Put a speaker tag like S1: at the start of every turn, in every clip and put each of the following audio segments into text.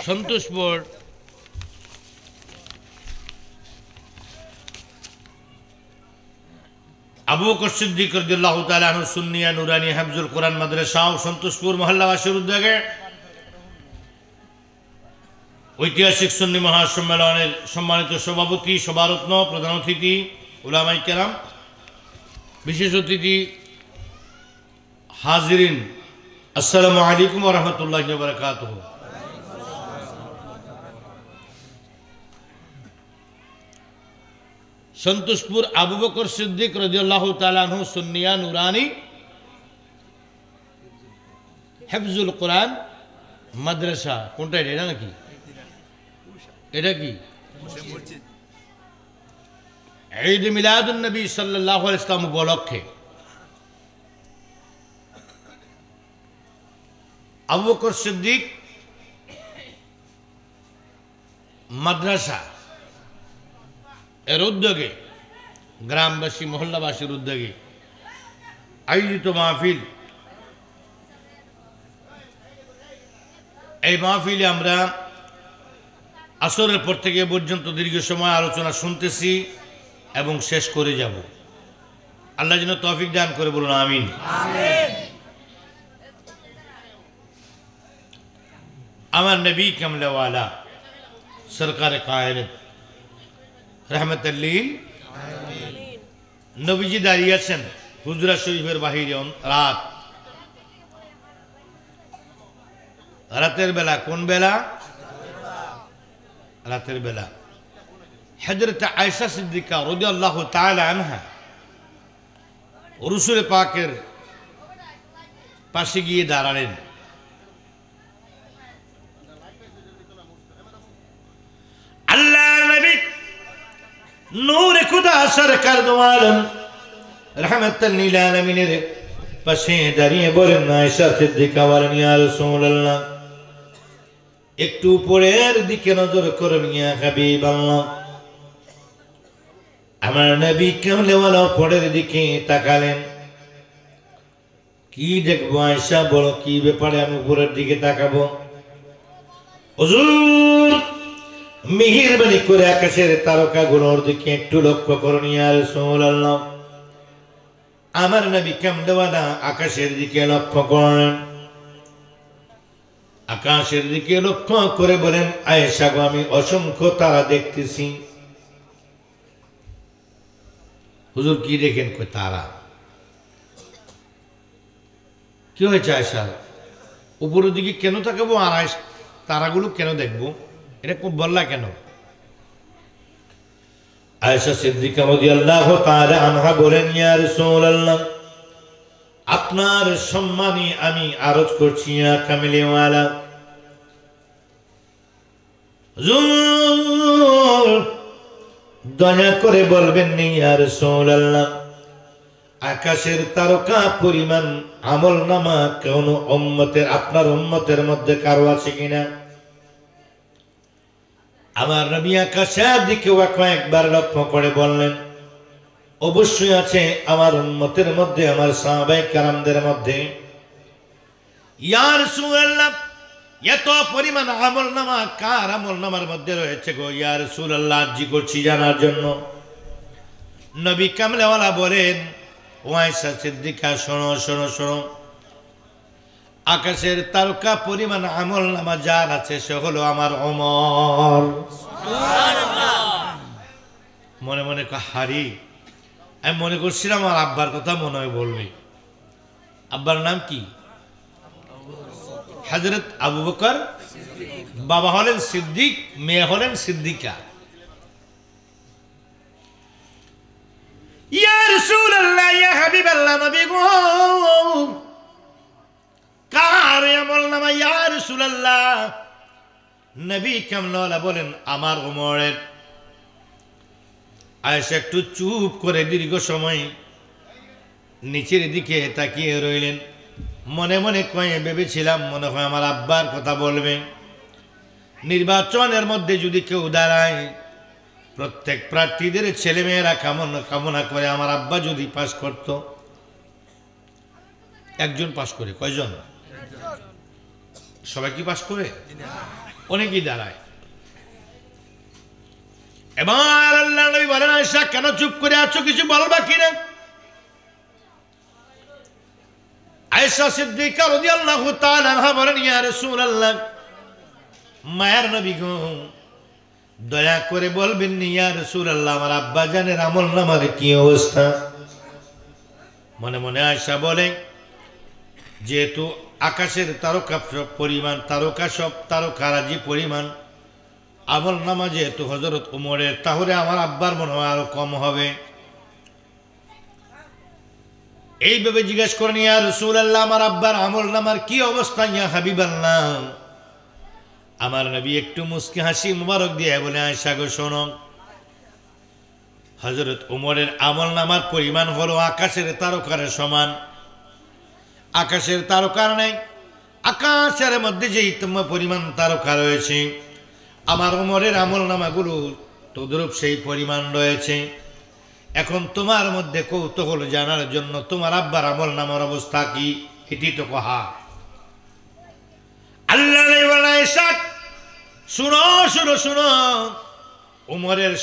S1: সন্তোষপুর আবু বকর সিদ্দিক রাদিয়াল্লাহু তাআলা আনহু সুন্নিয়া নুরানি হিফজুল কোরআন মাদ্রাসা ও সন্তোষপুর মহল্লাবাসীর উদ্যোগে ঐতিহাসিক সুন্নি মহাসম্মেলনের সম্মানিত সভাপতি, সভারত্ন, প্রধান অতিথি, উলামায়ে কেরাম, বিশেষ অতিথি, হাজিরিন, আসসালামু আলাইকুম ওয়া রাহমাতুল্লাহি ওয়া বারাকাতুহু। সন্তোষপুর আবু বকর সিদ্দিক রাদিয়াল্লাহু তাআলা আনহু সুন্নিয়া নুরানি হিফজুল কোরআন মাদ্রাসা, কোনটা এটা নাকি? এটা কি ঈদ মিলাদুন নবী সাল্লাল্লাহু আলাইহি ওয়াসাল্লাম উপলক্ষে আবু বকর সিদ্দিক মাদ্রাসা এর উদ্যোগে, গ্রামবাসী মহল্লাবাসীর উদ্যোগে আয়োজিত মাহফিল। এই মাহফিলে আমরা আসরের পর থেকে পর্যন্ত দীর্ঘ সময় আলোচনা শুনতেছি এবং শেষ করে যাব। আল্লাহ যেন তৌফিক দান করে, বলুন আমিন। আমার নবী কামলাওয়ালা সরকার কায়নাত রহমতুল লিল নবীজি দাঁড়িয়ে আছেন হুজরা শরীফের বাহিরে রাতের বেলা। কোন বেলা? রাতের বেলা। হযরত আয়েশা সিদ্দিকা রাদিয়াল্লাহু তাআলা আনহা রাসূল পাকের পাশে গিয়ে দাঁড়ালেন। আল্লাহর নবী নূরে খুদা সরকার দো আলম রহমাতুল লিল আলামিনের পাশে দাঁড়িয়ে বলেন, আয়েশা সিদ্দিকা বলেন, ইয়া রাসূলুল্লাহ, একটু উপরের দিকে নজর করুন ইয়া হাবিবাল্লাহ। আমার নবী কামলেওয়ালা উপরের দিকে তাকালেন। কি দেখবো আয়েশা? বলো কি ব্যাপারে আমি উপরের দিকে তাকাবো? হুজুর, মেহেরবানি করে আকাশের তারকাগুলোর দিকে একটু লক্ষ্য করুন ইয়া রাসূলুল্লাহ। আমার নবী কামলেওয়ালা আকাশের দিকে লক্ষ্য করেন। আকাশের দিকে লক্ষ্য করে বলেন, আয়েশা গো, আমি অসংখ্য তারা দেখতেছি। হুজুর কি দেখেন? কই তারা। কি হয়েছে আয়েশা? উপরের দিকে কেন তাকাবো আর তারাগুলো কেন দেখবো? এটা খুব বললা কেন? আয়েশা সিদ্দিকা রাদিয়াল্লাহু তাআলা আনহা বলেন, ইয়া রাসূলুল্লাহ, আপনার সম্মানে আমি আরজ করছি ইয়া কামলিওয়ালা, হুজুর দয়া করে বলবেন না ইয়া রাসূলুল্লাহ, আকাশের তারকা পরিমাণ আমলনামা কোন উম্মতের, আপনার উম্মতের মধ্যে কারো আছে কিনা? আমার নবী আকাশের দিকে কয়েকবার লক্ষ্য করে বললেন, অবশ্যই আছে আমার উম্মতের মধ্যে, আমার সাহাবায়ে কেরামদের মধ্যে। ইয়া রাসূলুল্লাহ, এত পরিমাণ আমলনামা কার আমলনামার মধ্যে রয়েছে গো ইয়া রাসূলুল্লাহ? জি করছি জানার জন্য। নবী কামলেওয়ালা বলেন, ও আয়েশা সিদ্দিকা, শোনো শোনো শোনো, আকাশের তারকা পরিমাণ আমলনামা যার আছে সে হলো আমার ওমর। সুবহানাল্লাহ। মনে মনে হারি, আমি মনে করছিলাম আমার আব্বার কথা মনে হয় বলবে। আব্বার নাম কি? হযরত আবু বকর। বাবা হলেন সিদ্দিক, মেয়ে হলেন সিদ্দিকা। ইয়া রাসূলুল্লাহ, ইয়া হাবিবাল্লাহ, নবী গো, কার আমলনামা ইয়া রাসূলুল্লাহ? নবী কামলিওয়ালা বলেন, আমার ওমরের। আয়েশা একটু চুপ করে দীর্ঘ সময় নিচের দিকে তাকিয়ে রইলেন। মনে মনে কয়ে ভেবেছিলাম, মনে হয় আমার আব্বার কথা বলবে। নির্বাচনের মধ্যে যদি কেউ দাঁড়ায়, প্রত্যেক প্রার্থীদের ছেলেমেয়েরা কামনা করে আমার আব্বা যদি পাশ করত। একজন পাশ করে, কয়জন? সবাই কি পাস করে? অনেকেই দাঁড়ায়। এবার আল্লাহ নবী বলেন, আয়েশা কেন চুপ করে আছো, কিছু বলবা কিনা? আয়েশা সিদ্দিকা রাদিয়াল্লাহু তাআলা আনহা বলেন, ইয়া রাসূলুল্লাহ, মায়ের নবী গো, দয়া করে বলবেন ইয়া রাসূলুল্লাহ, আমার আব্বা জানের আমলনামার কি অবস্থা? মনে মনে আয়েশা বলে, যেহেতু আকাশের তারকা পরিমাণ, তারকা সব তারকারাজি পরিমাণ আমলনামা যেহেতু হযরত ওমরের, তাহলে আমার আব্বার মনে হয় আরো কম হবে। এইভাবে জিজ্ঞেস করেন, ইয়া রাসূলুল্লাহ, আমার আব্বার আমলনামার কি অবস্থা ইয়া হাবিবাল্লাহ? আমার নবী একটু মুস্কি হাসি মুবারক দিয়ে বলে, আয়েশা গো শোনো, হযরত ওমরের আমলনামার পরিমাণ হলো আকাশের তারকার সমান। আকাশের তারকার নেই, আকাশের মধ্যে যে পরিমাণ তারকা রয়েছে, আমার ওমরের আমলনামাগুলো তদ্রূপ সেই পরিমাণ রয়েছে। এখন তোমার মধ্যে কৌতূহল জানার জন্য তোমার আব্বার আমলনামার অবস্থা কি, এটি তো কহা। আল্লাহ শুনো শুনো শুনো, ওমরের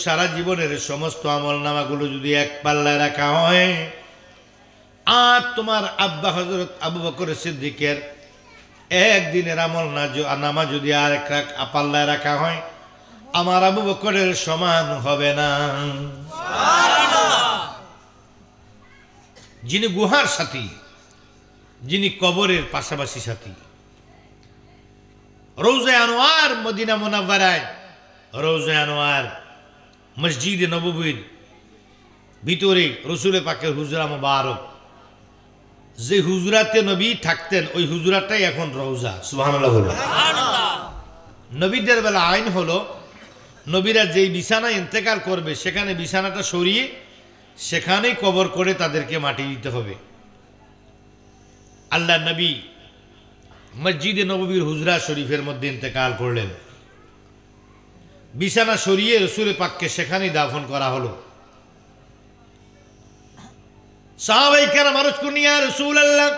S1: সারা জীবনের সমস্ত আমলনামাগুলো যদি এক পাল্লায় রাখা হয়, আর তোমার আব্বা হযরত আবু বকর সিদ্দিকের একদিনের আমলনামা যদি আর এক পাল্লায় রাখা হয়, আমার আবু বকরের সমান হবে না। যিনি গুহার সাথী, যিনি কবরের পাশাপাশি সাথী, রওজা আনোয়ার মদিনা মুনাওয়ারায়, রওজা আনোয়ার মসজিদে নববীর ভিতরে রাসূল পাকের হুজরা মুবারক, যে হুজরাতে নবী থাকতেন ওই হুজরাটাই এখন রওজা। সুবহানাল্লাহ। নবীদের বেলা আইন হলো, নবীরা যেই বিছানায় ইন্তেকাল করবে সেখানে বিছানাটা সরিয়ে সেখানেই কবর করে তাদেরকে মাটি দিতে হবে। আল্লাহ নবী মসজিদে নববীর হুজরা শরীফের মধ্যে ইন্তেকাল করলেন, বিছানা সরিয়ে রাসূল পাককে সেখানেই দাফন করা হলো। সাহাবায়ে কেরাম আরজ করলেন, ইয়া রাসূলুল্লাহ,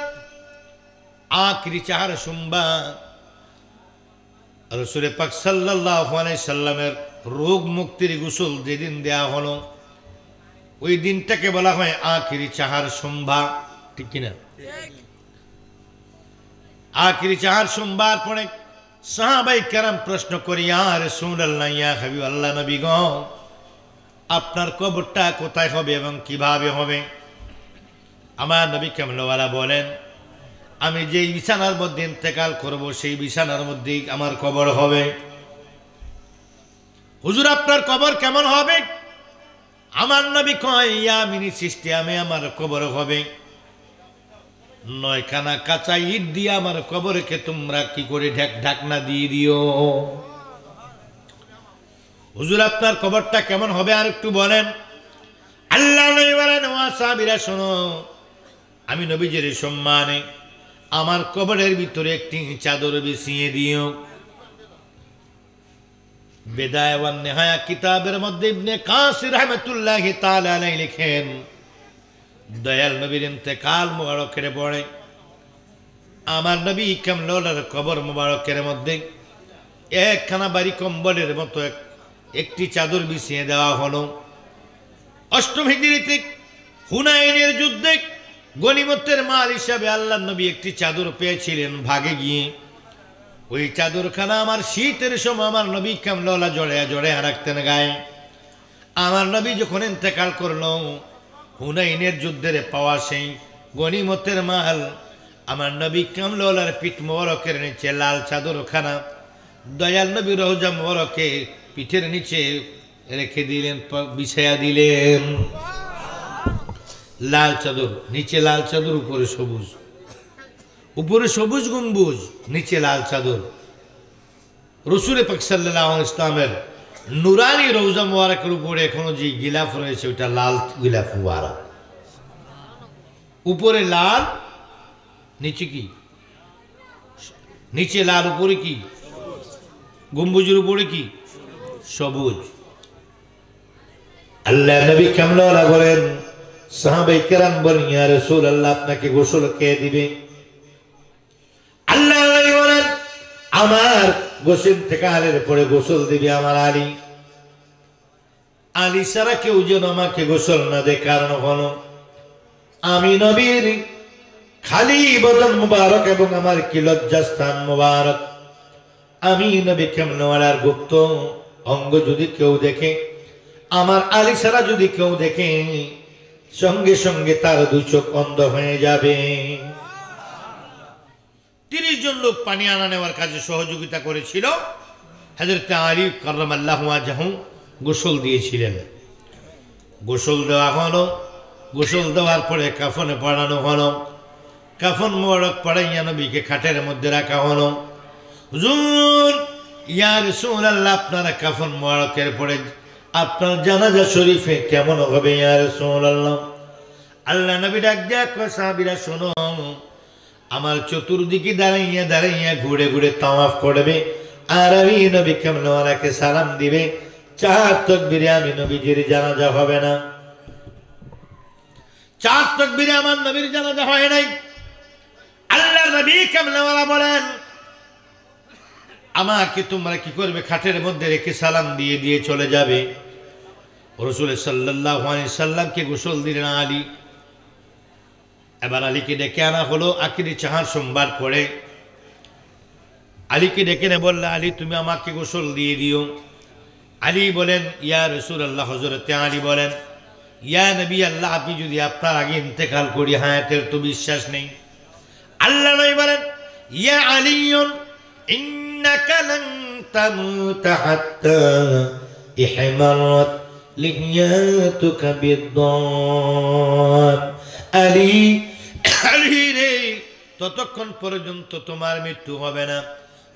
S1: আখিরি চার সোমবার রাসূল পাক সাল্লাল্লাহু আলাইহি সাল্লামের রোগ মুক্তির গোসল যেদিন দেয়া হলো, ওই দিনটাকে বলা হয় আখিরি চার সোমবার, ঠিক কিনা? আখিরি চার সোমবার পরে সাহাবায়ে কেরাম প্রশ্ন করি, ইয়া রাসূলুল্লাহ, ইয়া হাবিবাল্লাহ, নবী গো, আপনার কবরটা কোথায় হবে এবং কিভাবে হবে? আমার নবী কামলিওয়ালা বলেন, আমি যেই বিছানার মধ্যে ইন্তেকাল করব সেই বিছানার মধ্যেই আমার কবর হবে। হুজুর, আপনার কবর কেমন হবে? আমার নবী কয়, ইয়ামিনী সিস্টেমে আমার কবর হবে, 9খানা কাঁচা ইট দিয়ে আমার কবরকে তোমরা কি করে ঢাকনা দিয়ে দিও। হুজুর, আপনার কবরটা কেমন হবে আর একটু বলেন। আল্লাহ নবী বলেন, ও সাহাবীরা শোনো, আমি নবীজির সম্মানে আমার কবরের ভিতরে একটি চাদর বিছিয়ে দিও। বেদায়া ওয়ান নিহায়া কিতাবের মধ্যে ইবনে কাসির রাহমাতুল্লাহি তাআলা আলাইহি লিখেন, দয়াল নবীর ইন্তেকাল মুবারকের পরে আমার নবী কামলিওয়ালার কবর মুবারকের মধ্যে একখানা বাড়ি কম্বলের মতো একটি চাদর বিছিয়ে দেওয়া হলো। 8ম হিজরিতে হুনাইনের যুদ্ধে গনিমতের মাল হিসাবে আল্লাহ নবী একটি চাদর পেয়েছিলেন ভাগে গিয়ে। ওই চাদরখানা আমার শীতের সময় আমার নবী কামলিওয়ালা জড়ে জড়ে রাখতেন গায়ে। আমার নবী যখন ইন্তেকাল করলো, হুনাইনের যুদ্ধের পাওয়া সেই গনিমতের মাল আমার নবী কামলিওয়ালার পিঠ মোবারকের নিচে লাল চাদরখানা দয়াল নবী রওজা মোবারকে পিঠের নিচে রেখে দিলেন, বিছায়া দিলেন। লাল চাদর, নিচে লাল চাদর, উপরে সবুজ, উপরে সবুজ গম্বুজ, নিচে লাল চাদর। রাসূল পাক সাল্লাল্লাহু আলাইহি ওয়াসাল্লামের নুরানি রওজা মুবারকের উপরে এখনো যে গিলাফ রয়েছে ওটা লাল গিলাফ মুবারক। উপরে লাল, নিচে কি? নিচে লাল, উপরে কি? গম্বুজের উপরে কি? সবুজ। আল্লাহ নবী কামলিওয়ালা বলেন, সাহাবায়ে কেরাম বলেন, ইয়া রাসূলুল্লাহ, আপনাকে গোসল কে দিবে? আল্লাহ নবী বলেন, আমার গোসল থেকে আলের পরে গোসল দিবে আমার আলী। আলী ছাড়া কেউ যেন আমাকে গোসল না দেয়, কারণ হলো আমি নবীর খালি বদন মুবারক এবং আমার কি লজ্জাস্থান মুবারক। আমি নবী কেমনওয়ালার গুপ্ত অঙ্গ যদি কেউ দেখে, আমার আলী ছাড়া যদি কেউ দেখে, সঙ্গে সঙ্গে তার দুই চোখ অন্ধ হয়ে যাবে। 30 জন লোক পানি আনা নেওয়ার কাজে সহযোগিতা করেছিল। হযরত আলী কাররামাল্লাহু ওয়াজহু গোসল দিয়েছিলেন। গোসল দেওয়া হলো, গোসল দেওয়ার পরে কাফনে পড়ানো হলো। কাফন মোবারক পড়াইয়া নবীকে খাটের মধ্যে রাখা হলো। হুজুর, ইয়া রাসূলুল্লাহ, আপনার কাফন মোবারকের পরে আপনার জানাজা শরীফে কেমন হবে ইয়া রাসূলুল্লাহ? আল্লাহ নবী ডাক দিয়া কয়, সাহাবীরা শোনো, আমার চতুর্দিকে দাঁড়াইয়া দাঁড়াইয়া ঘুরে ঘুরে তাওয়াফ করবে, আর আমি নবী কেমনওয়ালাকে সালাম দিবে। 4 তাকবীরে আমি নবীজির জানাজা হবে না। 4 তাকবীরে আমার নবীর জানাজা হয় নাই। আল্লাহ নবী কেমনওয়ালা বলেন, আমাকে তোমরা কি করবে? খাটের মধ্যে রেখে সালাম দিয়ে দিয়ে চলে যাবে। রাসূল সাল্লাল্লাহু আলাইহি সাল্লামকে গোসল দিলেন আলী। এবার আলীকে ডেকে আনা হলো। আখিরি চাহার সোমবার পরে আলীকে ডেকে নে বললে, আলী তুমি আমাকে গোসল দিয়ে দিও। আলী বলেন, ইয়া রাসূলুল্লাহ। হযরতে আলী বলেন, ইয়া নবী আল্লাহ, আপনি যদি আপনার আগে ইন্তেকাল করি, হায়াতের তো বিশ্বাস নেই। আল্লাহ নবী বলেন, ইয়া আলীউন ইন্নাকা লান তামুতা হাত্তা ইহমারাত লিহিয়াতুকা বিদ-দাম। আলী, আলী রে, ততক্ষণ পর্যন্ত তোমার মৃত্যু হবে না,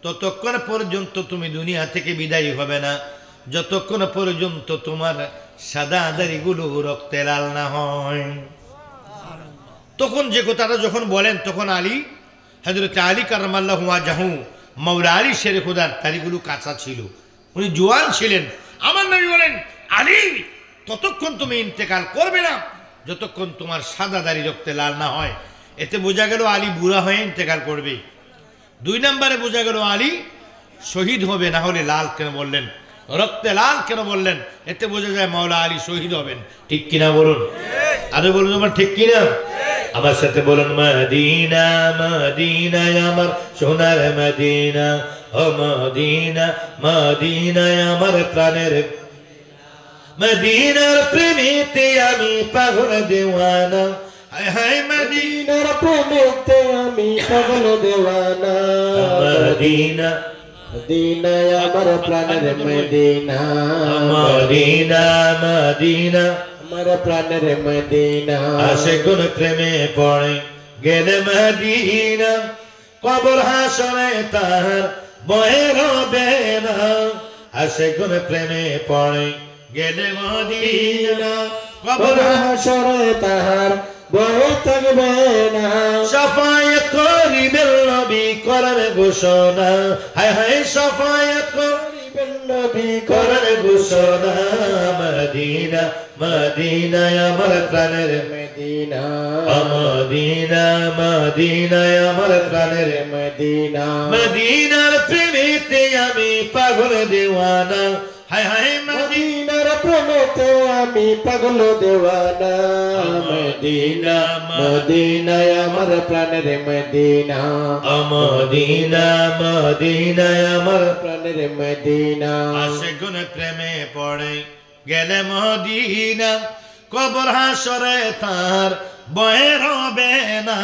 S1: ততক্ষণ পর্যন্ত তুমি দুনিয়া থেকে বিদায় হবে না, যতক্ষণ পর্যন্ত তোমার সাদা দাড়িগুলো রক্তে লাল না হয়। তখন যে কথাটা যখন বলেন, তখন আলী, হযরত আলী কাররামাল্লাহু ওয়াজহু, মাওলা আলী শেরে খোদার দাড়িগুলো কাঁচা ছিল, উনি জোয়ান ছিলেন। আমার নবী বলেন, আলী ততক্ষণ তুমি ইন্তেকাল করবে না যতক্ষণ তোমার সাদা দাড়ি রক্তে লাল না হয়। এতে বোঝা গেল আলী বুড়া হয়ে ইন্তেকাল করবে। 2 নম্বরে বোঝা গেল আলী শহীদ হবে। না হলে লাল কেন বললেন, রক্তে লাল কেন বললেন? এতে বোঝা যায় মাওলা আলী শহীদ হবেন। ঠিক কিনা বলুন? আরে বলুন আমার, ঠিক কিনা? আমার সাথে বলুন, মদিনা মদিনা আমার সোনার মদিনা, ও মদিনা মদিনা আমার প্রাণের মদিনার প্রেমেতে আমি পাগল দেওয়ানা। হায় হায় মদিনার প্রেমেতে আমি পাগল দেওয়ানা। মদিনা মদিনা আমার প্রাণের মদিনা, মদিনা মদিনা আমার প্রাণের মদিনা। আশিকুন প্রেমে পড়ে গেলে মদিনা, কবর হাসরে তার বয়ে রবে না। আশিকুন প্রেমে পড়ে গেলে মদিনা, কবর হাসরে তার বয়ে থাকবে না। শাফায়াত করিবেন নবী করেন ঘোষণা। হায় হায় শাফায়াত করিবেন নবী করেন ঘোষণা। মদিনা মদিনা আমার প্রাণের মদিনা, মদিনা মদিনা আমার প্রাণের মদিনা। মদিনার প্রেমেতে আমি পাগল দেওয়ানা। হায় হায় মদিনার প্রেমেতে আমি পাগল দেওয়ানা। মদিনা মদিনা আমার প্রাণের মদিনা, মদিনা মদিনা আমার প্রাণের মদিনা। আশিকুন প্রেমে পড়ে গেলে মদিনা, কবর হাসরে তার বয়ে রবে না।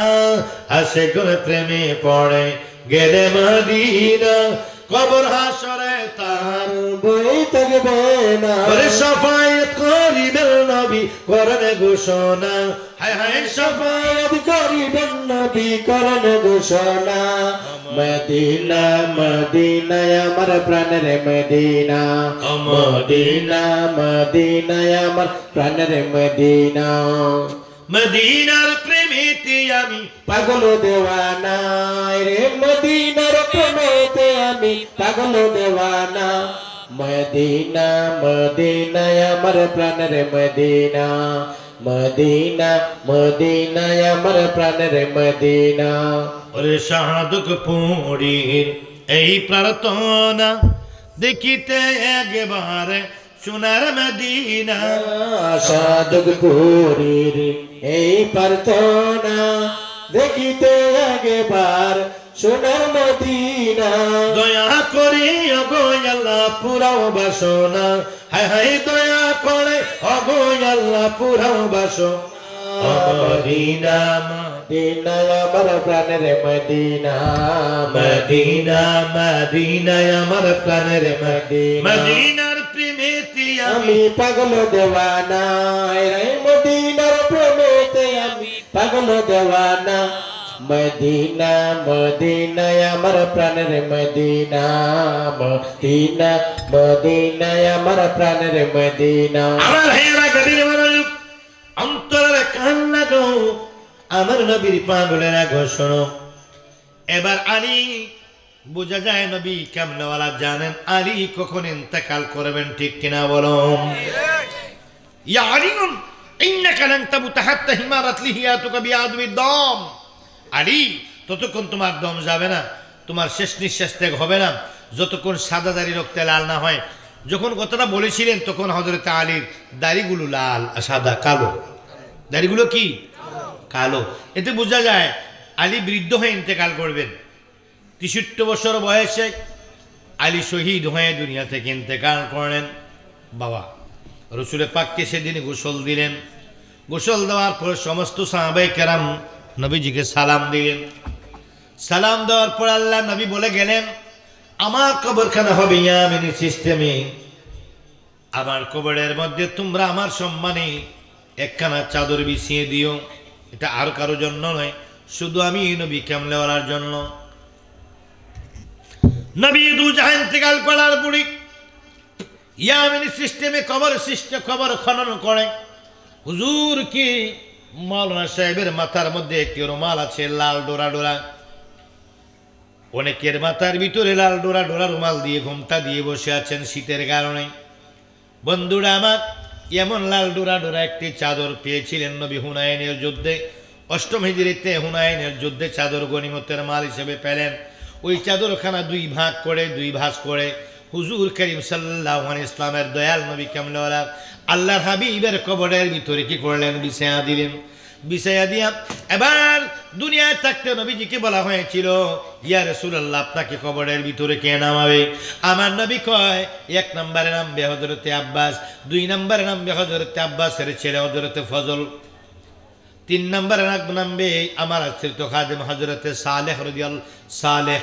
S1: আশিকুন প্রেমে পড়ে গেলে মদিনা, কবর হাসরে তার বয়ে থাকবে না। শাফায়াত করিবেন নবী করেন ঘোষণা। হায় হায় শাফায়াত করিবেন নবী করেন ঘোষণা। মদিনা মদিনা আমার প্রাণের মদিনা, মদিনা মদিনা আমার প্রাণের মদিনা। মদিনার প্রেমেতে আমি পাগল দেওয়ানা রে, মদিনার প্রেমেতে আমি পাগল দেওয়ানা। মদিনা মদিনা আমার প্রাণের মদিনা, মদিনা মদিনা আমার প্রাণের মদিনা। ওরে শাহাদক পুরীর এই প্রার্থনা দেখিতে একবারে সোনার মদিনা
S2: সাধক পুরীর এই প্রার্থনা দেখিতে একবার সোনার মদিনা
S1: দয়া করি ওগো আল্লাহ পুরাও বাসনা হায় হায় দয়া করে ওগো আল্লাহ পুরাও বাসনা মদিনা
S2: মদিনা আমার প্রাণের মদিনা
S1: মদিনা মদিনা আমার প্রাণের
S2: মদিনা
S1: মদিনার প্রেমেতে
S2: আমি পাগল দেওয়ানা রে মদিনার প্রেমেতে আমি পাগল দেওয়ানা মদিনা মদিনা আমার প্রাণের মদিনা মদিনা মদিনা আমার প্রাণের মদিনা
S1: আমার হেরা গভীর মনোযোগ অন্তরের কান লাগাও আমার নবীর পাগলেরা ঘোষণা এবার আলী বোঝা যায় নবী কেমনওয়ালা জানেন আলী কখন ইন্তেকাল করবেন ঠিক কিনা বলো ইয়া আলীন ইন্নাকা লান তামুতা হাত্তা হিমারাত লিহিয়াতুকা বিআদমিদ দম আলী ততক্ষণ তোমার দম যাবে না তোমার শেষ নিঃশ্বাস ত্যাগ হবে না যতক্ষণ সাদা দাড়ি রক্তে লাল না হয় যখন কথাটা বলেছিলেন তখন হযরত আলীর দাড়িগুলো লাল সাদা কালো দাড়িগুলো কি কালো এতে বোঝা যায় আলী বৃদ্ধ হয়ে ইন্তেকাল করবেন 63 বছর বয়সে আলী শহীদ হয়ে দুনিয়া থেকে ইন্তেকাল করলেন বাবা রসুল পাককে সেদিন গোসল দিলেন গোসল দেওয়ার পর সমস্ত সাহাবায়ে কেরাম নবীজিকে সালাম দিলেন সালাম দেওয়ার পর আল্লাহ নবী বলে গেলেন আমার কবরখানা হবে ইয়ামিনী সিস্টেমে আমার কবরের মধ্যে তোমরা আমার সম্মানে একখানা চাদর বিছিয়ে দিও এটা আর কারো জন্য নয় শুধু আমি নবী কামলেওয়ালার জন্য নবী দুজাহান ইন্তেকাল করার পরে ইয়ামিনী সিস্টেমে কবর খনন করে হুজুর কি মাওলানা সাহেবের মাথার মধ্যে একটি রুমাল আছে লাল ডোরা ডোরা অনেকের মাথার ভিতরে লাল ডোরা ডোরা রুমাল দিয়ে ঘোমটা দিয়ে বসে আছেন শীতের কারণে বন্ধুরা আমার এমন লাল ডোরা ডোরা একটি চাদর পেয়েছিলেন নবী হুনাইনের যুদ্ধে 8ম হিজরিতে হুনাইনের যুদ্ধে চাদর গনিমতের মাল হিসেবে পেলেন ওই চাদরখানা দুই ভাগ করে হুজুর করিম সাল্লাল্লাহু আলাইহি ইসলামের দয়াল নবী কামলেওয়ালা আল্লাহর হাবিবের কবরের ভিতরে কি করলেন বিছায়া দিলেন বিছায়া দিয়া এবার দুনিয়ায় থাকতে নবীজিকে বলা হয়েছিল ইয়া রাসূলুল্লাহ আপনাকে কবরের ভিতরে কে নামাবে আমার নবী কয় 1 নম্বরে নামবে হযরতে আব্বাস 2 নম্বরে নামবে হযরতে আব্বাসের ছেলে হযরতে ফজল 3 নম্বরে নামবে আমার আশ্রিত খাদেম হযরতে সালেহ রাদিয়াল্লাহু সালেহ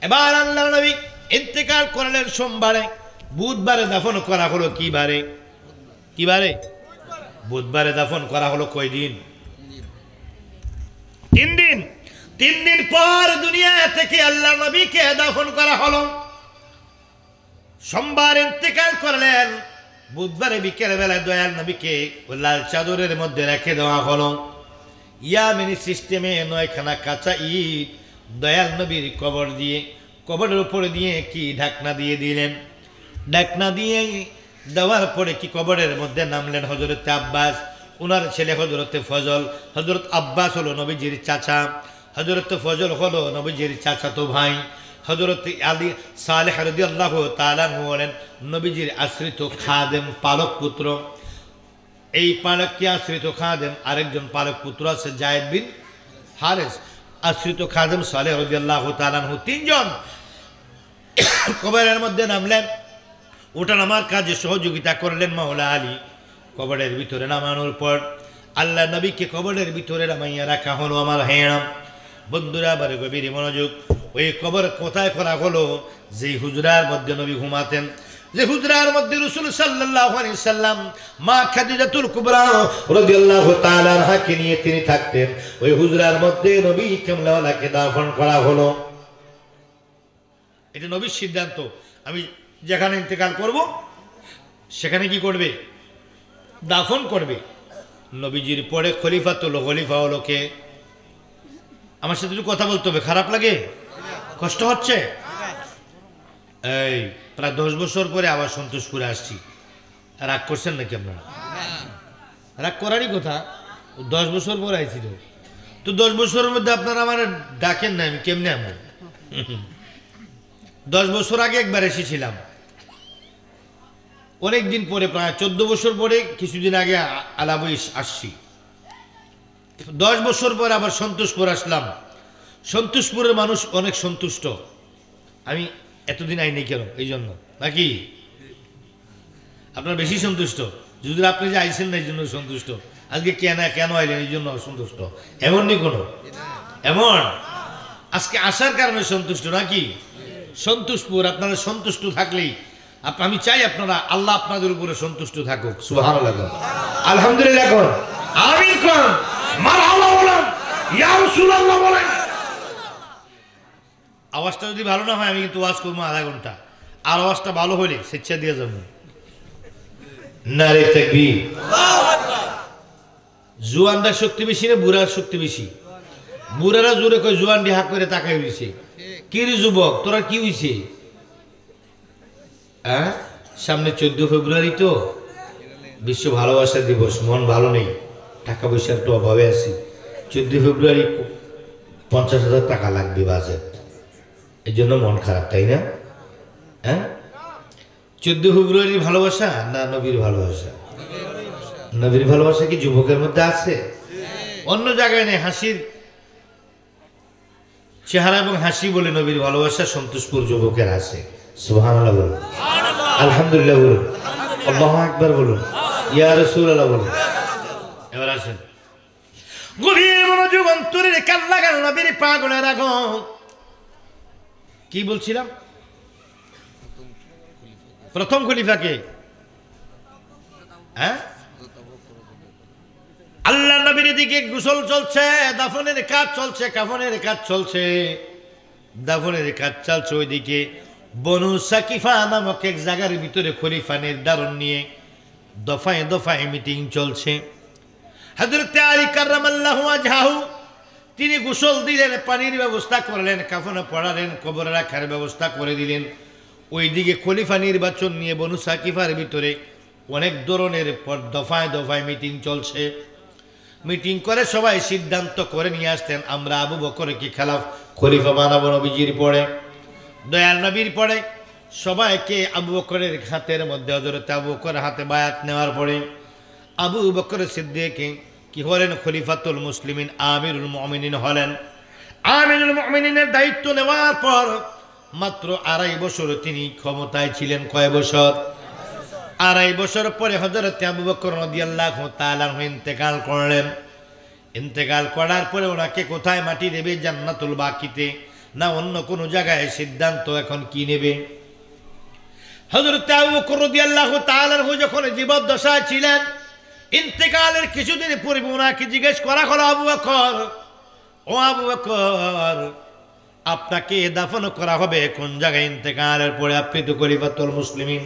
S1: এবার আল্লাহর নবী ইন্তেকাল করলেন সোমবারে বুধবারে দাফন করা হলো কি বারে বুধবারে দাফন করা হলো কয় দিন 3 দিন পর দুনিয়া থেকে আল্লাহর নবীকে দাফন করা হলো সোমবার ইন্তেকাল করলেন বুধবারে বিকেল বেলা দয়াল নবীকে লাল চাদরের মধ্যে রেখে দেওয়া হলো ইয়ামিনী সিস্টেমে 9খানা কাঁচা ইট দয়াল নবীর কবর দিয়ে কবরের উপরে দিয়ে কি ঢাকনা দিয়ে দিলেন ঢাকনা দিয়ে দেওয়ার পরে কি কবরের মধ্যে নামলেন হযরতে আব্বাস ওনার ছেলে হযরতে ফজল হযরত আব্বাস হলো নবীজির চাচা হযরতে ফজল হলো নবীজির চাচাতো ভাই হযরতে আলী সালেহ রাদিয়াল্লাহু তাআলা হলেন নবীজির আশ্রিত খাদেম পালক পুত্র এই পালককে আশ্রিত খাদেম আরেকজন পালক পুত্র আছে যায়েদ বিন হারেস আশ্রিত খাদেম সালেহ রাদিয়াল্লাহু তাআলা 3 জন কবরের মধ্যে নামলেন ওটা নামার কাজে সহযোগিতা করলেন মাওলা আলী কবরের ভিতরে নামানোর পর আল্লাহ নবীকে কবরের ভিতরে নামাইয়া রাখা হলো আমার হেরাম বন্ধুরা বারে গভীর মনোযোগ ওই কবর কোথায় করা হলো যে হুজরার মধ্যে নবী ঘুমাতেন যে হুজরার মধ্যে রাসূল সাল্লাল্লাহু আলাইহি সাল্লাম মা খাদিজাতুল কুবরা রাদিয়াল্লাহু তাআলা আনহাকে নিয়ে তিনি থাকতেন ওই হুজরার মধ্যে নবী কামলাওয়ালাকে দাফন করা হলো এটা নবীর সিদ্ধান্ত আমি যেখানে ইন্তেকাল করব সেখানে কি করবে দাফন করবে নবীজির পরে খলিফাতুল খলিফা হলো কে আমার সাথে একটু কথা বলতে হবে খারাপ লাগে কষ্ট হচ্ছে এই প্রায় 10 বছর পরে আবার সন্তোষপুরে আসছি রাগ করছেন নাকি আপনারা রাগ করারই কথা 10 বছর পরে আইছিল তো 10 বছরের মধ্যে আপনারা আমার ডাকেন না আমি কেমনে আমার 10 বছর আগে একবার এসেছিলাম, অনেক দিন পরে, প্রায় 14 বছর পরে কিছুদিন আগে আলাবই আসছি। 10 বছর পর আবার সন্তোষপুর আসলাম। সন্তোষপুরের মানুষ অনেক সন্তুষ্ট। আমি এতদিন আইনি কেন, এই জন্য নাকি আপনার বেশি সন্তুষ্ট? যদি আপনি যে আইসেন না এই জন্য সন্তুষ্ট, আজকে কেন আইলেন এই জন্য অসন্তুষ্ট, এমন নি কোনো এমন? আজকে আসার কারণে সন্তুষ্ট নাকি? সন্তোষপুর আপনারা সন্তুষ্ট থাকলেই আমি চাই আপনারা, আল্লাহ আপনাদের উপরে সন্তুষ্ট থাকুক। সুবহানাল্লাহ, আলহামদুলিল্লাহ কোন, আমিন কোন, মারহাবা বলেন, ইয়া রাসূলুল্লাহ বলেন। আওয়াজটা যদি ভালো না হয় আমি কিন্তু ওয়াজ করবো আধা ঘন্টা, আর আওয়াজটা ভালো হলে স্বেচ্ছা দিয়ে যাবো। নারে তাকবীর। জুয়ানদার শক্তি বেশি না বুড়ার শক্তি বেশি? বুড়ারা জোরে কয়, জুয়ান দিয়ে হাত করে তাকাই হয়েছে, কি রে যুবক তোরা কি হয়েছে? হ্যাঁ, সামনে 14 ফেব্রুয়ারি তো বিশ্ব ভালোবাসা দিবস, মন ভালো নেই, টাকা পয়সার একটু অভাবে আছি। 14 ফেব্রুয়ারি 50,000 টাকা লাগবে বাজেট, এই জন্য মন খারাপ, তাই না? হ্যাঁ, 14 ফেব্রুয়ারির ভালোবাসা না নবীর ভালোবাসা? নবীর ভালোবাসা কি যুবকের মধ্যে আছে? অন্য জায়গায় নেই। হাসির চেহারা এবং হাসি বলে নবীর ভালোবাসা সন্তোষপুর যুবকের আছে। সুবহানাল্লাহ বলুন, আলহামদুলিল্লাহ বলুন, আল্লাহু আকবার বলুন, ইয়া রাসূলুল্লাহ বলুন। এবার আসেন, গভীর মনোযোগ অন্তরের কান লাগান নবীর পাগলের আগুন। কি বলছিলাম? প্রথম খলিফাকে, হ্যাঁ, আল্লাহ নবীর দিকে গোসল চলছে, দাফনের কাজ চলছে, কাফনের কাজ চলছে, দাফনের কাজ চলছে। ওইদিকে বনু সাকিফা নামক এক জায়গার ভিতরে খলিফা নির্ধারণ নিয়ে দফায় দফায় মিটিং চলছে। হযরত আলী কাররামাল্লাহু ওয়াজহাহু তিনি গোসল দিলেন, পানির ব্যবস্থা করলেন, কাফনে পড়ালেন, কবরে রাখার ব্যবস্থা করে দিলেন। ওইদিকে খলিফা নির্বাচন নিয়ে বনু সাকিফার ভিতরে অনেক ধরনের দফায় দফায় মিটিং চলছে। মিটিং করে সবাই সিদ্ধান্ত করে নিয়ে আসতেন, আমরা আবু বকরকে খলিফা বানাবো নবীজির পরে, দয়াল নবীর পরে। সবাইকে আবু বকরের হাতের মধ্যে, হযরত আবু বকরের হাতে বায়াত নেওয়ার পরে আবু বকর সিদ্দিক কি হলেন? খলিফাতুল মুসলিমিন, আমিরুল মুমিনিন হলেন। আমিরুল মুমিনিনের দায়িত্ব নেওয়ার পর মাত্র 2.5 বছর তিনি ক্ষমতায় ছিলেন। কয় বছর? 2.5 বছর পরে হযরত আবু বকর রাদিয়াল্লাহু তাআলা ইন্তেকাল করলেন। ইন্তেকাল করার পরে ওনাকে কোথায় মাটি দেবে? জান্নাতুল বাকিতে না অন্য কোনো জায়গায়? সিদ্ধান্ত এখন কি নেবে? হযরত আবু বকর রাদিয়াল্লাহু তাআলা যখন জীবদ্দশায় ছিলেন, ইন্তেকালের কিছুদিন পূর্বে ওনাকে জিজ্ঞেস করা হলো, আবু বকর, ও আবু বকর, আপনাকে দাফন করা হবে কোন জায়গায় ইন্তেকালের পরে? আপনি তো খলিফাতুল মুসলিমিন,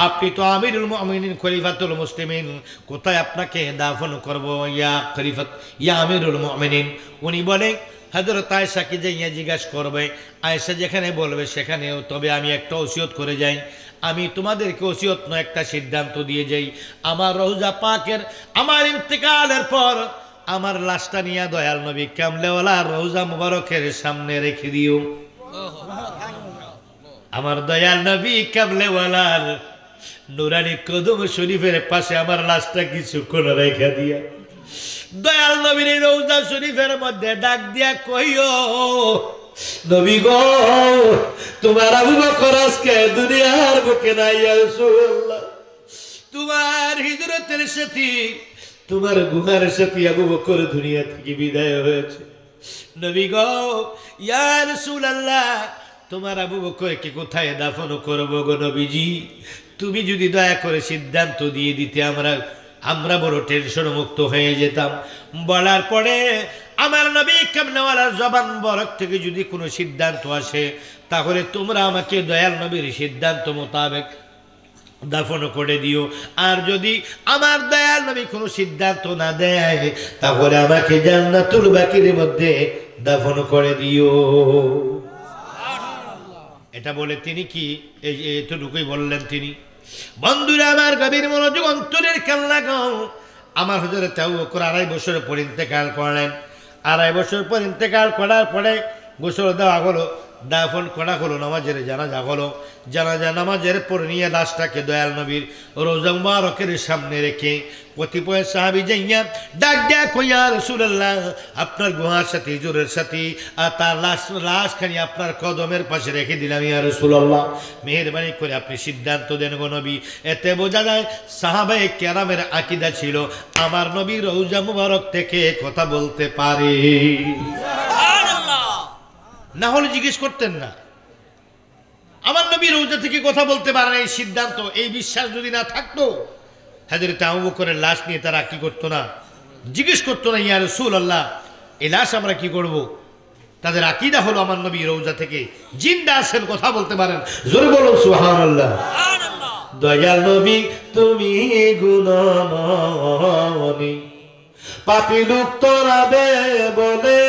S1: আপনি তো আমিরুল মুমিনিন, খলিফাতুল মুসলিমিন, কোথায় আপনাকে দাফন করব? ইয়া আমিরুল মুমিনিন। উনি বলে, হযরত আয়েশাকে যাইয়া জিজ্ঞাসা করবে, আয়েশা যেখানে বলবে সেখানেও। তবে আমি একটা ওসিয়ত করে যাই, আমি তোমাদেরকে ওসিয়ত নয় একটা সিদ্ধান্ত দিয়ে যাই, আমার রওজা পাকের আমার ইন্তেকালের পর আমার লাশটা নিয়ে দয়াল নবী কামলেওয়ালার রওজা মুবারকের সামনে রেখে দিও। আমার দয়াল নবী কামলেওয়ালার নুরানি কদম শরীফের পাশে আমার লাশটা কিছুক্ষণ রেখে দিয়া দয়াল নবীর রওজা শরীফের মধ্যে ডাক দিয়া কইও, নবী গো, তোমার আবু বকর আজকে দুনিয়ার বুকে নাই। ইয়া রাসূলুল্লাহ, তোমার হিজরতের সাথী, তোমার গুনার সাথী আবু বকর দুনিয়া থেকে বিদায় হয়েছে। নবী গো, ইয়া রাসূলুল্লাহ, তোমার আবু বকরকে কোথায় দাফন করব গো নবীজি? তুমি যদি দয়া করে সিদ্ধান্ত দিয়ে দিতে আমরা বড় টেনশন মুক্ত হয়ে যেতাম। বলার পরে আমার নবী কামলেওয়ালার জবান বরক থেকে যদি কোনো সিদ্ধান্ত আসে, তাহলে তোমরা আমাকে দয়াল নবীর সিদ্ধান্ত মোতাবেক দাফন করে দিও। আর যদি আমার দয়াল নবী কোনো সিদ্ধান্ত না দেয়, তাহলে আমাকে জান্নাতুল বাকির মধ্যে দাফন করে দিও। এটা বলে তিনি কি এতটুকুই বললেন তিনি? বন্ধুরা আমার, গভীর মনোযোগ অন্তরের কান লাগাও। আমার হযরত আবু বকর 2.5 বছর পর ইন্তেকাল করলেন। 2.5 বছর পর ইন্তেকাল করার পরে গোসল দেওয়া হলো, দাফন করা হলো, নামাজের জানাজা হলো। জানাজা নামাজের পর নিয়ে লাশটাকে দয়াল নবীর রওজা মুবারকের সামনে রেখে কতিপয় সাহাবী যাইয়া ডাক দেয়া কইয়া রাসূলুল্লাহ, আপনার গুহার সাথে জোরের সাথে আর তার লাশখানি আপনার কদমের পাশে রেখে দিলাম ইয়া রাসূলুল্লাহ, মেহেরবানি করে আপনি সিদ্ধান্ত দেন গো নবী। এতে বোঝা যায় সাহাবায়ে কেরামের আকীদা ছিল আমার নবী রওজা মুবারক থেকে কথা বলতে পারে, না হলে জিজ্ঞেস করতেন না। আমার নবী রওজা থেকে কথা বলতে পারেন, এই সিদ্ধান্ত, এই বিশ্বাস যদি না থাকতো, হযরত আবু বকরের লাশ নিয়ে তারা কি করতো না, জিজ্ঞেস করতো না ইয়া রাসূলুল্লাহ এই লাশ আমরা কি করব। তাদের আকীদা হলো আমার নবী রওজা থেকে জিন্দা আছেন, কথা বলতে পারেন। জোরে বলুন সুবহানাল্লাহ। দয়াল নবী তুমি গুণময়ী, পাপী লোক তোরাবে বলে